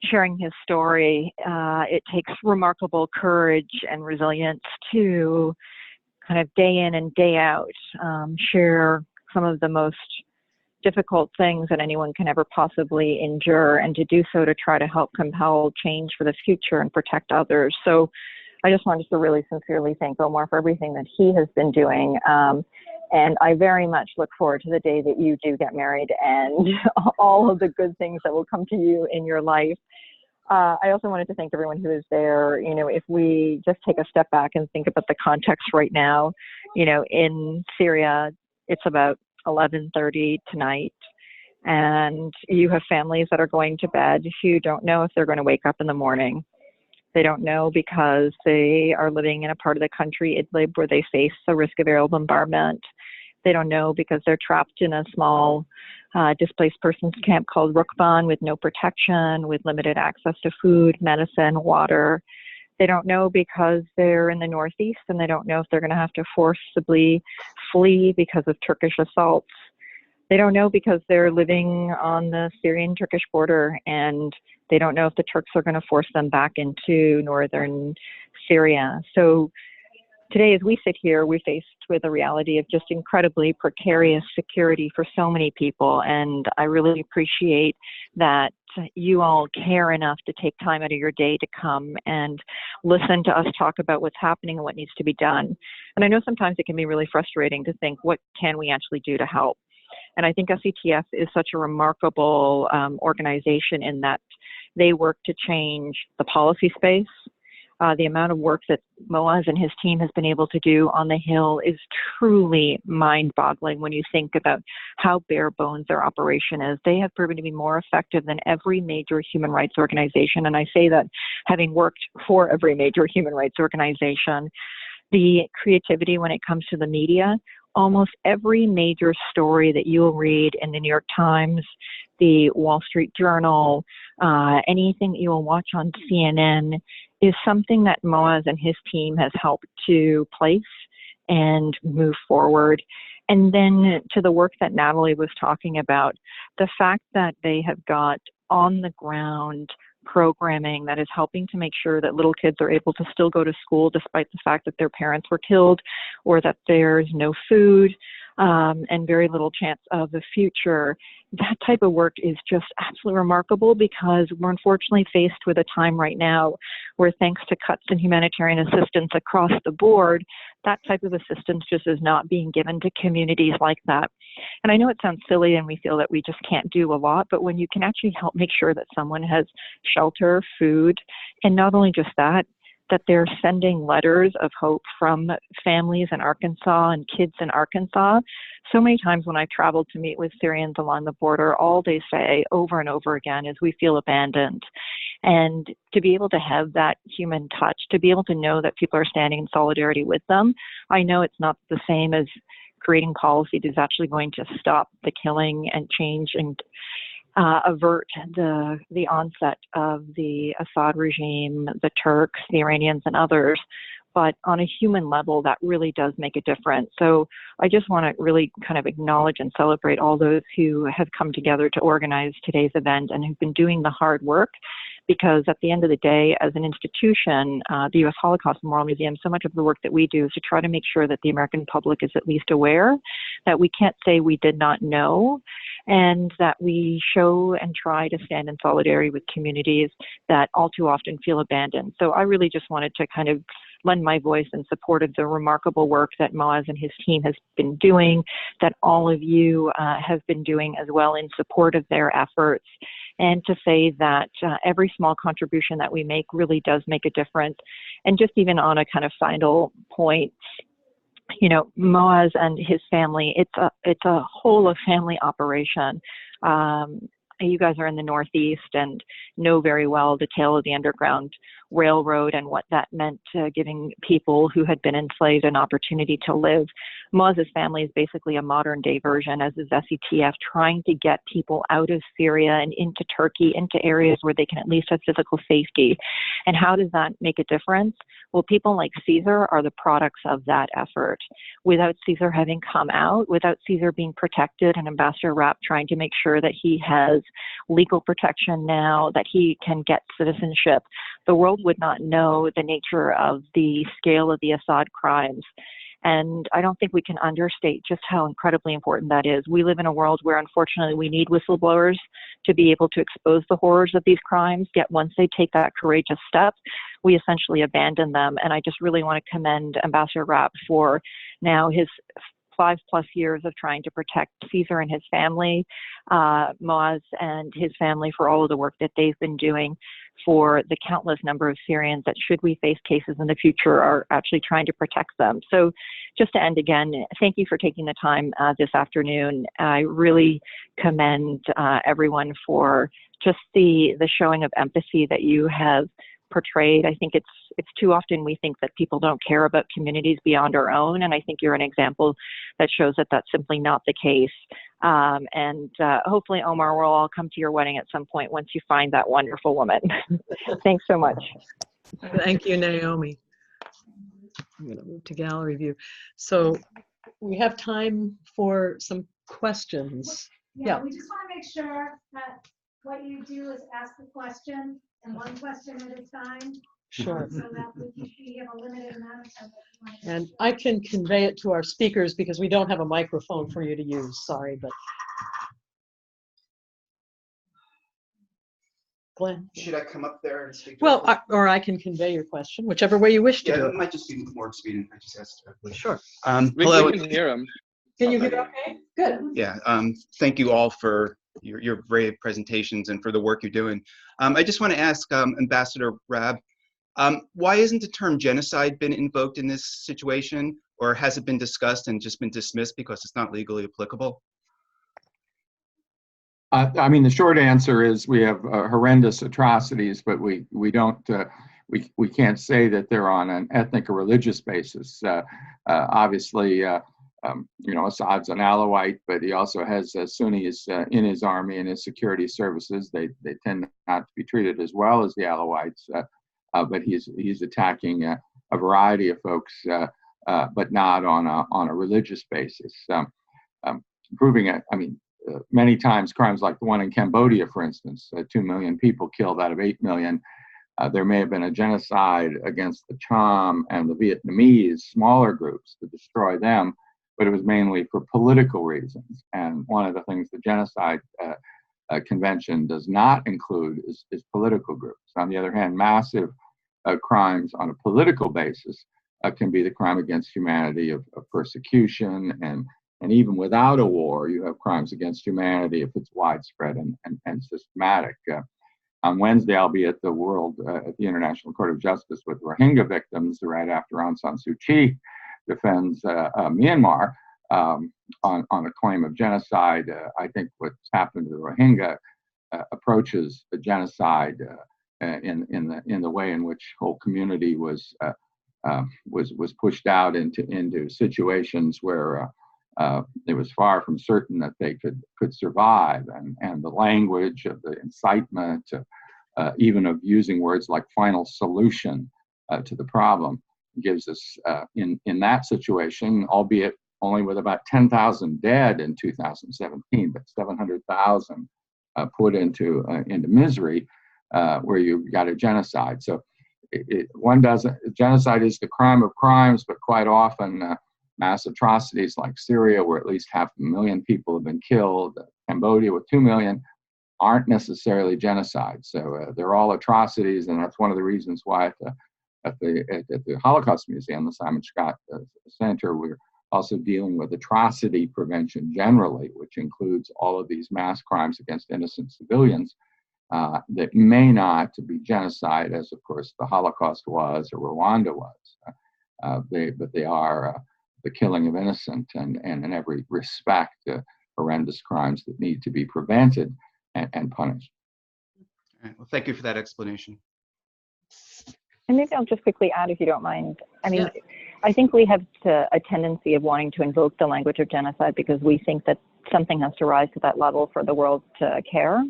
sharing his story. It takes remarkable courage and resilience to kind of day in and day out share some of the most difficult things that anyone can ever possibly endure, and to do so to try to help compel change for the future and protect others. So I just wanted to really sincerely thank Omar for everything that he has been doing. And I very much look forward to the day that you do get married and all of the good things that will come to you in your life. I also wanted to thank everyone who is there. You know, if we just take a step back and think about the context right now, you know, in Syria, it's about 11:30 tonight, and you have families that are going to bed who don't know if they're going to wake up in the morning. They don't know because they are living in a part of the country, Idlib, where they face the risk of aerial bombardment. They don't know because they're trapped in a small displaced persons camp called Rukban with no protection, with limited access to food, medicine, water. They don't know because they're in the Northeast, and they don't know if they're going to have to forcibly flee because of Turkish assaults. They don't know because they're living on the Syrian-Turkish border, and they don't know if the Turks are going to force them back into northern Syria. So today, as we sit here, we're faced with a reality of just incredibly precarious security for so many people. And I really appreciate that you all care enough to take time out of your day to come and listen to us talk about what's happening and what needs to be done. And I know sometimes it can be really frustrating to think, what can we actually do to help? And I think SETF is such a remarkable organization in that they work to change the policy space. The amount of work that Mouaz and his team has been able to do on the Hill is truly mind-boggling when you think about how bare bones their operation is. They have proven to be more effective than every major human rights organization, and I say that having worked for every major human rights organization. The creativity when it comes to the media, almost every major story that you'll read in the New York Times, the Wall Street Journal, anything that you will watch on CNN is something that Mouaz and his team has helped to place and move forward. And then to the work that Natalie was talking about, the fact that they have got on the ground programming that is helping to make sure that little kids are able to still go to school despite the fact that their parents were killed, or that there's no food and very little chance of the future. That type of work is just absolutely remarkable, because we're unfortunately faced with a time right now where, thanks to cuts in humanitarian assistance across the board, that type of assistance just is not being given to communities like that. And I know it sounds silly and we feel that we just can't do a lot, but when you can actually help make sure that someone has shelter, food, and not only just that, that they're sending letters of hope from families in Arkansas and kids in Arkansas. So many times when I travel to meet with Syrians along the border, all they say over and over again is, we feel abandoned. And to be able to have that human touch, to be able to know that people are standing in solidarity with them, I know it's not the same as creating policy that is actually going to stop the killing and change and avert the onset of the Assad regime, the Turks, the Iranians, and others. But on a human level, that really does make a difference. So I just want to really kind of acknowledge and celebrate all those who have come together to organize today's event and who've been doing the hard work. Because at the end of the day, as an institution, the U.S. Holocaust Memorial Museum, so much of the work that we do is to try to make sure that the American public is at least aware, that we can't say we did not know, and that we show and try to stand in solidarity with communities that all too often feel abandoned. So I really just wanted to kind of lend my voice in support of the remarkable work that Mouaz and his team has been doing, that all of you have been doing as well in support of their efforts, and to say that every small contribution that we make really does make a difference. And just even on a kind of final point, you know, Mouaz and his family, it's a whole of family operation. You guys are in the Northeast and know very well the tale of the Underground Railroad and what that meant to giving people who had been enslaved an opportunity to live. Mouaz's family is basically a modern day version, as is SETF, trying to get people out of Syria and into Turkey, into areas where they can at least have physical safety. And how does that make a difference? Well, people like Caesar are the products of that effort. Without Caesar having come out, without Caesar being protected, and Ambassador Rapp trying to make sure that he has legal protection now, that he can get citizenship, the world would not know the nature of the scale of the Assad crimes. And I don't think we can understate just how incredibly important that is. We live in a world where, unfortunately, we need whistleblowers to be able to expose the horrors of these crimes. Yet once they take that courageous step, we essentially abandon them. And I just really want to commend Ambassador Rapp for now his 5+ years of trying to protect Caesar and his family, Mouaz and his family for all of the work that they've been doing for the countless number of Syrians that, should we face cases in the future, are actually trying to protect them. So just to end again, thank you for taking the time this afternoon. I really commend everyone for just the showing of empathy that you have portrayed. I think it's too often we think that people don't care about communities beyond our own, and I think you're an example that shows that that's simply not the case. And hopefully, Omar, we'll all come to your wedding at some point once you find that wonderful woman. Thanks so much. Thank you, Naomi. I'm going to move to gallery view. So we have time for some questions. Yeah, we just want to make sure that what you do is ask the question and one question at a time. Sure. So that we have a limited amount of time. And I can convey it to our speakers because we don't have a microphone for you to use. Sorry, but Glenn. Should I come up there and speak? Well, or I can convey your question, whichever way you wish to do Yeah, it. it might just be more expedient. I just asked directly. Sure. Hello. We can hear him. Can you hear okay? Good. Yeah. Thank you all for your brave presentations and for the work you're doing. I just want to ask Ambassador Rapp, why isn't the term genocide been invoked in this situation, or has it been discussed and just been dismissed because it's not legally applicable? I mean, the short answer is we have horrendous atrocities, but we don't we can't say that they're on an ethnic or religious basis. Obviously, you know, Assad's an Alawite, but he also has Sunnis in his army and his security services. They tend not to be treated as well as the Alawites, but he's attacking a variety of folks, but not on a religious basis. Proving it, I mean. Many times crimes like the one in Cambodia, for instance, 2 million people killed out of 8 million. There may have been a genocide against the Cham and the Vietnamese, smaller groups, to destroy them, but it was mainly for political reasons. And one of the things the Genocide Convention does not include is political groups. On the other hand, massive crimes on a political basis can be the crime against humanity of persecution, and even without a war, you have crimes against humanity if it's widespread and systematic. On Wednesday, I'll be at the International Court of Justice with Rohingya victims right after Aung San Suu Kyi defends Myanmar on a claim of genocide. I think what's happened to the Rohingya approaches the genocide in the way in which whole community was pushed out into situations where it was far from certain that they could survive, and the language of the incitement, even of using words like final solution to the problem, gives us in that situation, albeit only with about 10,000 dead in 2017, but 700,000 put into misery, where you've got a genocide. So genocide is the crime of crimes, but quite often. Mass atrocities like Syria, where at least 500,000 people have been killed, Cambodia with 2 million, aren't necessarily genocide. So they're all atrocities, and that's one of the reasons why at the Holocaust Museum, the Simon Scott Center, we're also dealing with atrocity prevention generally, which includes all of these mass crimes against innocent civilians that may not be genocide, as of course the Holocaust was or Rwanda was, but they are the killing of innocent and in every respect horrendous crimes that need to be prevented and punished. All right, well, thank you for that explanation. And maybe I'll just quickly add, if you don't mind. I mean, Yeah. I think we have a tendency of wanting to invoke the language of genocide because we think that something has to rise to that level for the world to care.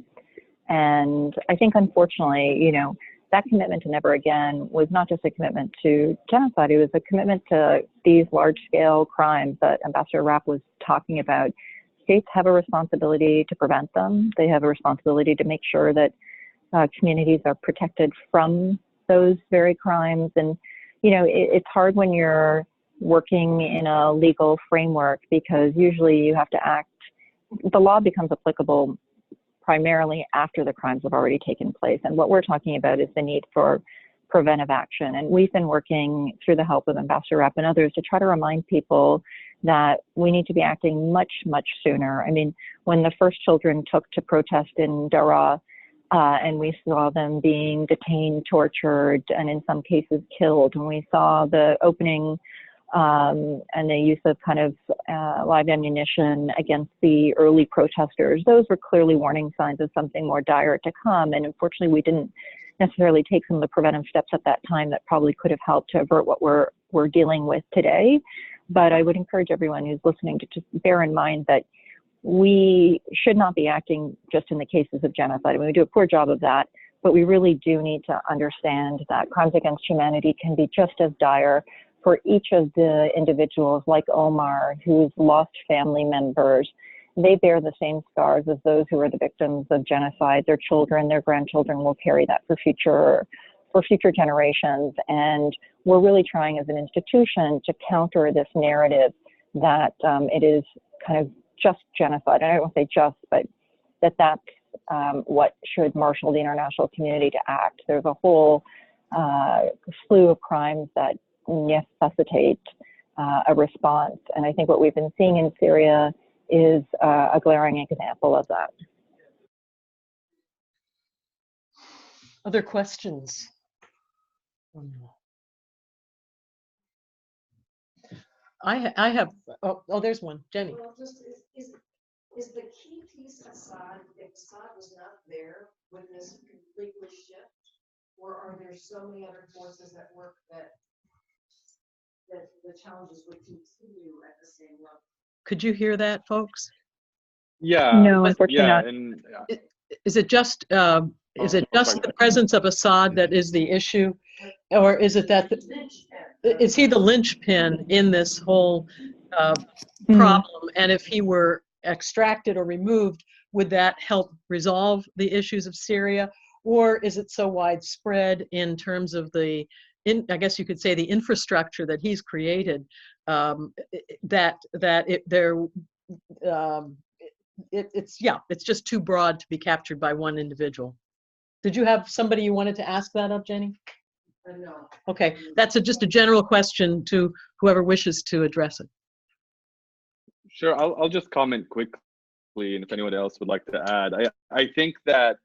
And I think, unfortunately, you know, that commitment to never again was not just a commitment to genocide, it was a commitment to these large-scale crimes that Ambassador Rapp was talking about. States have a responsibility to prevent them. They have a responsibility to make sure that communities are protected from those very crimes. And, you know, it's hard when you're working in a legal framework because usually you have to act, the law becomes applicable primarily after the crimes have already taken place. And what we're talking about is the need for preventive action. And we've been working through the help of Ambassador Rapp and others to try to remind people that we need to be acting much, much sooner. I mean, when the first children took to protest in Daraa, and we saw them being detained, tortured, and in some cases killed, when we saw the opening and the use of kind of live ammunition against the early protesters, those were clearly warning signs of something more dire to come. And unfortunately, we didn't necessarily take some of the preventive steps at that time that probably could have helped to avert what we're dealing with today. But I would encourage everyone who's listening to just bear in mind that we should not be acting just in the cases of genocide. I mean, we do a poor job of that, but we really do need to understand that crimes against humanity can be just as dire for each of the individuals like Omar, who's lost family members. They bear the same scars as those who are the victims of genocide. Their children, their grandchildren will carry that for future generations. And we're really trying as an institution to counter this narrative that it is kind of just genocide. And I don't want to say just, but that's what should marshal the international community to act. There's a whole slew of crimes that necessitate a response. And I think what we've been seeing in Syria is a glaring example of that. Other questions? I have, oh, there's one, Jenny. Well, just is the key piece Assad, if Assad was not there, would this completely shift? Or are there so many other forces at work that the challenges would continue at the same level? Could you hear that, folks? Yeah. No, unfortunately not. And Is it just the presence of Assad that is the issue, or is it that is he the linchpin in this whole problem? And if he were extracted or removed, would that help resolve the issues of Syria, or is it so widespread in terms of I guess you could say the infrastructure that he's created, it's just too broad to be captured by one individual. Did you have somebody you wanted to ask that of, Jenny? No. Okay, that's just a general question to whoever wishes to address it. Sure, I'll just comment quickly, and if anyone else would like to add, I think that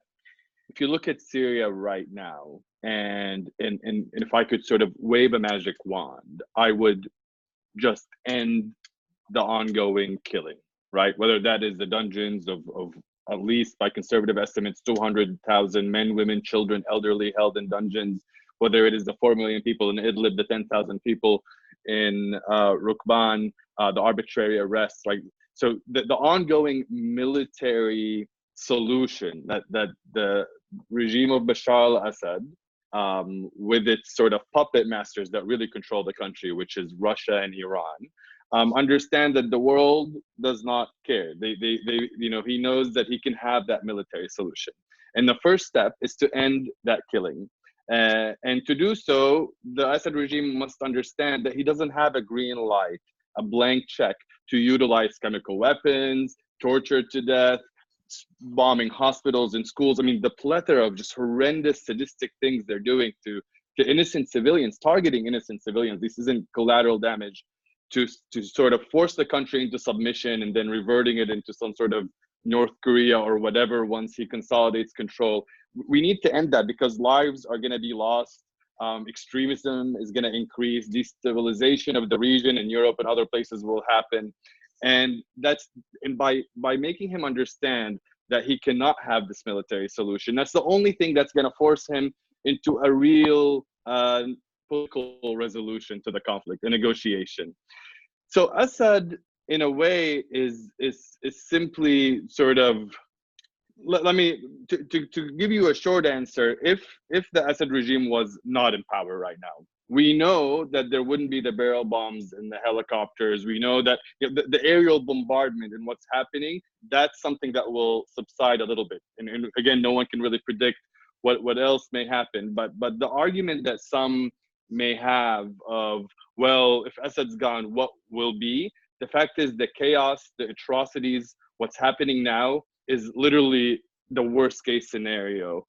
if you look at Syria right now, and if I could sort of wave a magic wand, I would just end the ongoing killing, right? Whether that is the dungeons of at least by conservative estimates, 200,000 men, women, children, elderly held in dungeons, whether it is the 4 million people in Idlib, the 10,000 people in Rukban, the arbitrary arrests, like, so the ongoing military solution that the regime of Bashar al-Assad, with its sort of puppet masters that really control the country, which is Russia and Iran, understand that the world does not care. He knows that he can have that military solution. And the first step is to end that killing. And to do so, the Assad regime must understand that he doesn't have a green light, a blank check to utilize chemical weapons, torture to death, bombing hospitals and schools. I mean, the plethora of just horrendous, sadistic things they're doing to innocent civilians, targeting innocent civilians. This isn't collateral damage, to sort of force the country into submission and then reverting it into some sort of North Korea or whatever once he consolidates control. We need to end that because lives are going to be lost. Extremism is going to increase. Destabilization of the region in Europe and other places will happen. And by making him understand that he cannot have this military solution, that's the only thing that's going to force him into a real political resolution to the conflict, a negotiation. So Assad, in a way, is simply sort of, let me to give you a short answer. If the Assad regime was not in power right now, we know that there wouldn't be the barrel bombs and the helicopters. We know that the aerial bombardment and what's happening, that's something that will subside a little bit. And again, no one can really predict what else may happen. But the argument that some may have of, well, if Assad's gone, what will be? The fact is the chaos, the atrocities, what's happening now is literally the worst case scenario.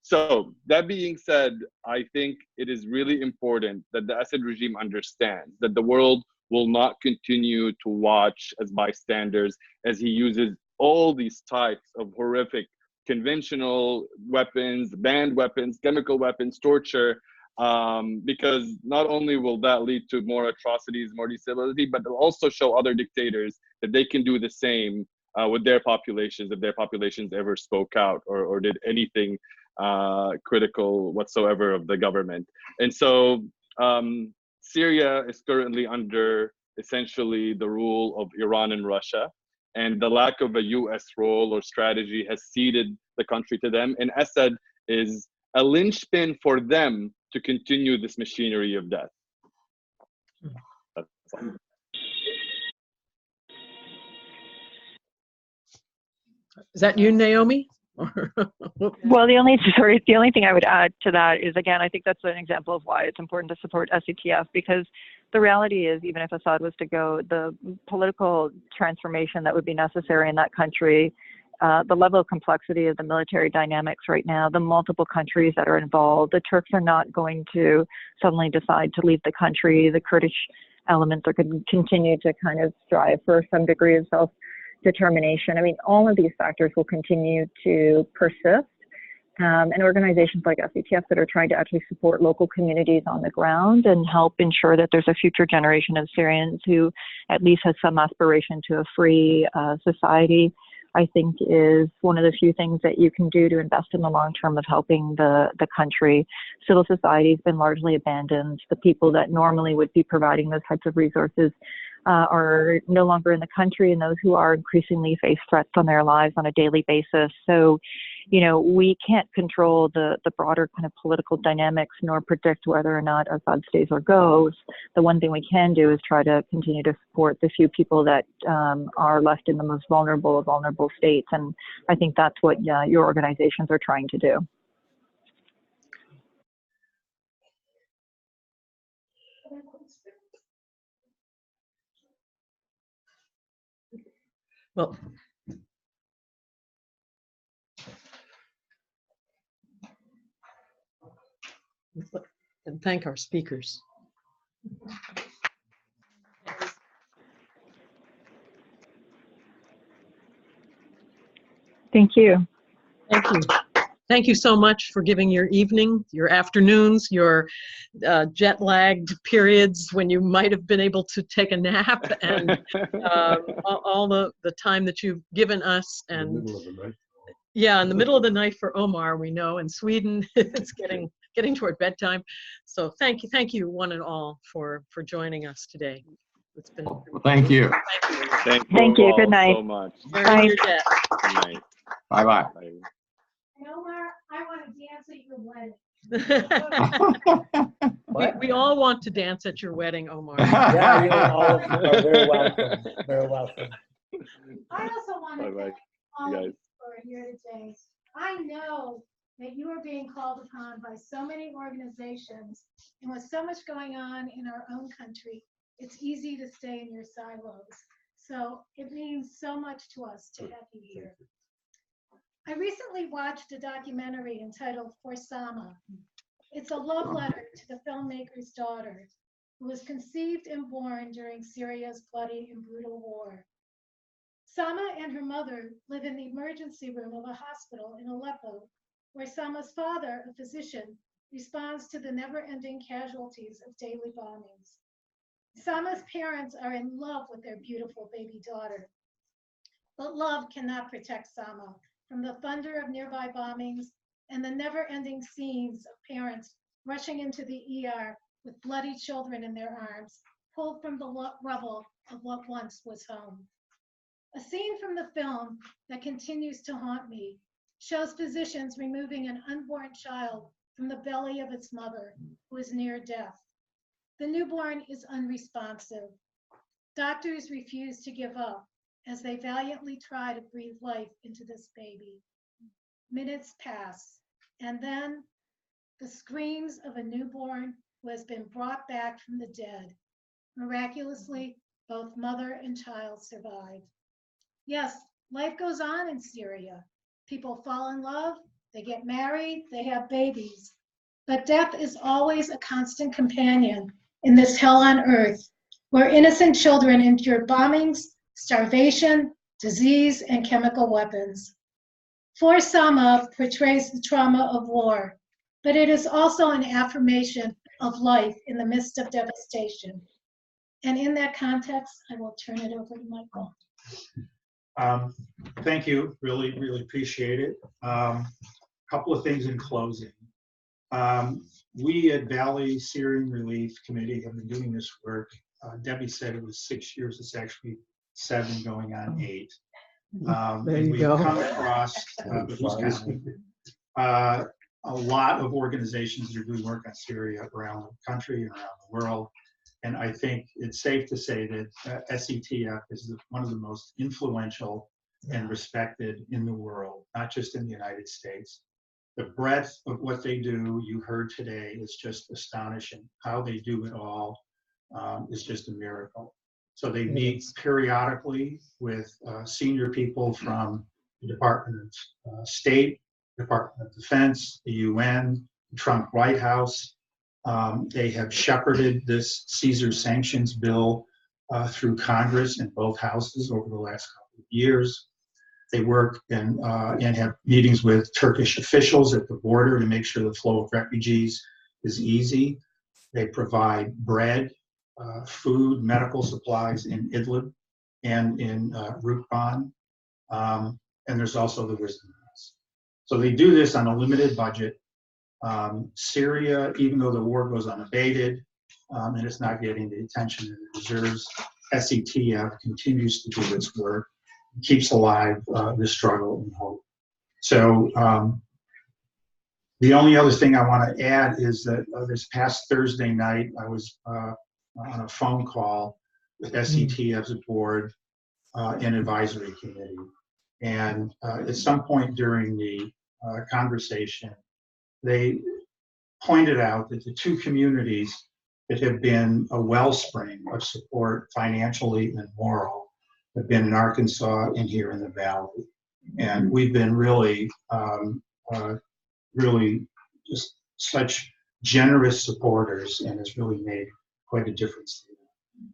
So that being said, I think it is really important that the Assad regime understands that the world will not continue to watch as bystanders as he uses all these types of horrific conventional weapons, banned weapons, chemical weapons, torture, because not only will that lead to more atrocities, more destability, but it'll also show other dictators that they can do the same with their populations, if their populations ever spoke out or did anything critical whatsoever of the government. And so Syria is currently under essentially the rule of Iran and Russia, and the lack of a US role or strategy has ceded the country to them. And Assad is a linchpin for them to continue this machinery of death. That's all. Is that you, Naomi? Well, the only thing I would add to that is, again, I think that's an example of why it's important to support SETF, because the reality is, even if Assad was to go, the political transformation that would be necessary in that country, the level of complexity of the military dynamics right now, the multiple countries that are involved, the Turks are not going to suddenly decide to leave the country. The Kurdish elements are going to continue to kind of strive for some degree of self-determination. I mean, all of these factors will continue to persist. And organizations like SETF that are trying to actually support local communities on the ground and help ensure that there's a future generation of Syrians who at least has some aspiration to a free society, I think is one of the few things that you can do to invest in the long term of helping the country. Civil society has been largely abandoned. The people that normally would be providing those types of resources are no longer in the country, and those who are increasingly face threats on their lives on a daily basis. So, you know, we can't control the broader kind of political dynamics nor predict whether or not Assad stays or goes. The one thing we can do is try to continue to support the few people that are left in the most vulnerable of vulnerable states. And I think that's what your organizations are trying to do. Well, and thank our speakers. Thank you. Thank you. Thank you so much for giving your evening, your afternoons, your jet-lagged periods when you might have been able to take a nap, and all the time that you've given us. And in the middle of the night. Yeah, in the middle of the night for Omar, we know. In Sweden, it's getting toward bedtime. So thank you one and all for joining us today. It's been. Well, thank you. Thank you Good night. so much. Bye. Good night. Bye-bye. Bye. Omar, I want to dance at your wedding. We all want to dance at your wedding, Omar. Yeah, you all are very welcome. Very welcome. I also want to Bye-bye. thank all You of guys. you who are here today. I know that you are being called upon by so many organizations, and with so much going on in our own country, it's easy to stay in your silos. So it means so much to us to have you here. I recently watched a documentary entitled For Sama. It's a love letter to the filmmaker's daughter, who was conceived and born during Syria's bloody and brutal war. Sama and her mother live in the emergency room of a hospital in Aleppo, where Sama's father, a physician, responds to the never-ending casualties of daily bombings. Sama's parents are in love with their beautiful baby daughter, but love cannot protect Sama from the thunder of nearby bombings and the never-ending scenes of parents rushing into the ER with bloody children in their arms, pulled from the rubble of what once was home. A scene from the film that continues to haunt me shows physicians removing an unborn child from the belly of its mother, who is near death. The newborn is unresponsive. Doctors refuse to give up as they valiantly try to breathe life into this baby. Minutes pass, and then the screams of a newborn who has been brought back from the dead. Miraculously, both mother and child survive. Yes, life goes on in Syria. People fall in love, they get married, they have babies. But death is always a constant companion in this hell on earth, where innocent children endure bombings, starvation, disease, and chemical weapons. For Sama portrays the trauma of war, but it is also an affirmation of life in the midst of devastation. And in that context, I will turn it over to Michael. Thank you, really, really appreciate it. Couple of things in closing. We at Valley Syrian Relief Committee have been doing this work. Debbie said it was 6 years, it's actually 7 going on 8. There and you we've go. come across, a lot of organizations that are doing work on Syria around the country and around the world. And I think it's safe to say that SETF is one of the most influential and respected in the world, not just in the United States. The breadth of what they do, you heard today, is just astonishing. How they do it all is just a miracle. So they meet periodically with senior people from the Department of State, Department of Defense, the UN, the Trump White House. They have shepherded this Caesar sanctions bill through Congress in both houses over the last couple of years. They work and have meetings with Turkish officials at the border to make sure the flow of refugees is easy. They provide bread, food, medical supplies in Idlib and in Rukban. And there's also the Wisdom House. So they do this on a limited budget. Syria, even though the war goes unabated and it's not getting the attention it deserves, SETF continues to do its work, keeps alive the struggle and hope. So the only other thing I want to add is that this past Thursday night, I was on a phone call with SETF's board and advisory committee. And at some point during the conversation, they pointed out that the two communities that have been a wellspring of support financially and moral have been in Arkansas and here in the Valley. And we've been really, really just such generous supporters, and it's really made quite a difference.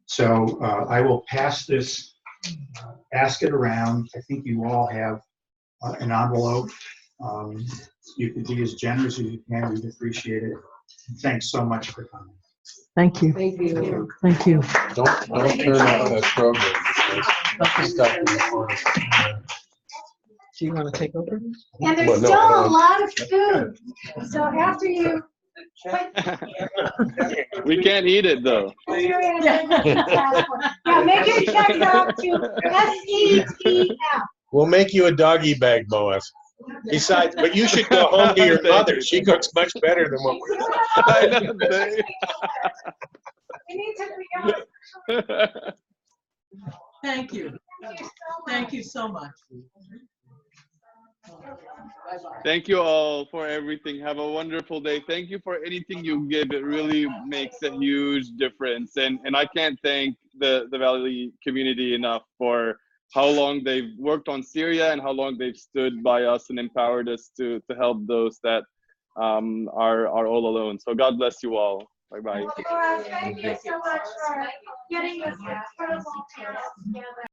So I will pass this basket around. I think you all have an envelope. You can be as generous as you can. We'd appreciate it. Thanks so much for coming. Thank you. Thank you. Thank you. Don't turn off that program. It's stuck in the corner. Do you want to take over? And there's Well, no, still I a don't. lot of food. So after you We can't eat it though. yeah, make your checks out to SETF. We'll make you a doggy bag, Mouaz. Besides, but you should go home to your mother. She cooks much better than what we're doing. I know, We need to be Thank you. Thank you so much. Thank you all for everything. Have a wonderful day. Thank you for anything you give. It really makes a huge difference. And I can't thank the Valley community enough for how long they've worked on Syria and how long they've stood by us and empowered us to help those that are all alone. So God bless you all. Bye-bye. Thank you so much for getting this incredible together.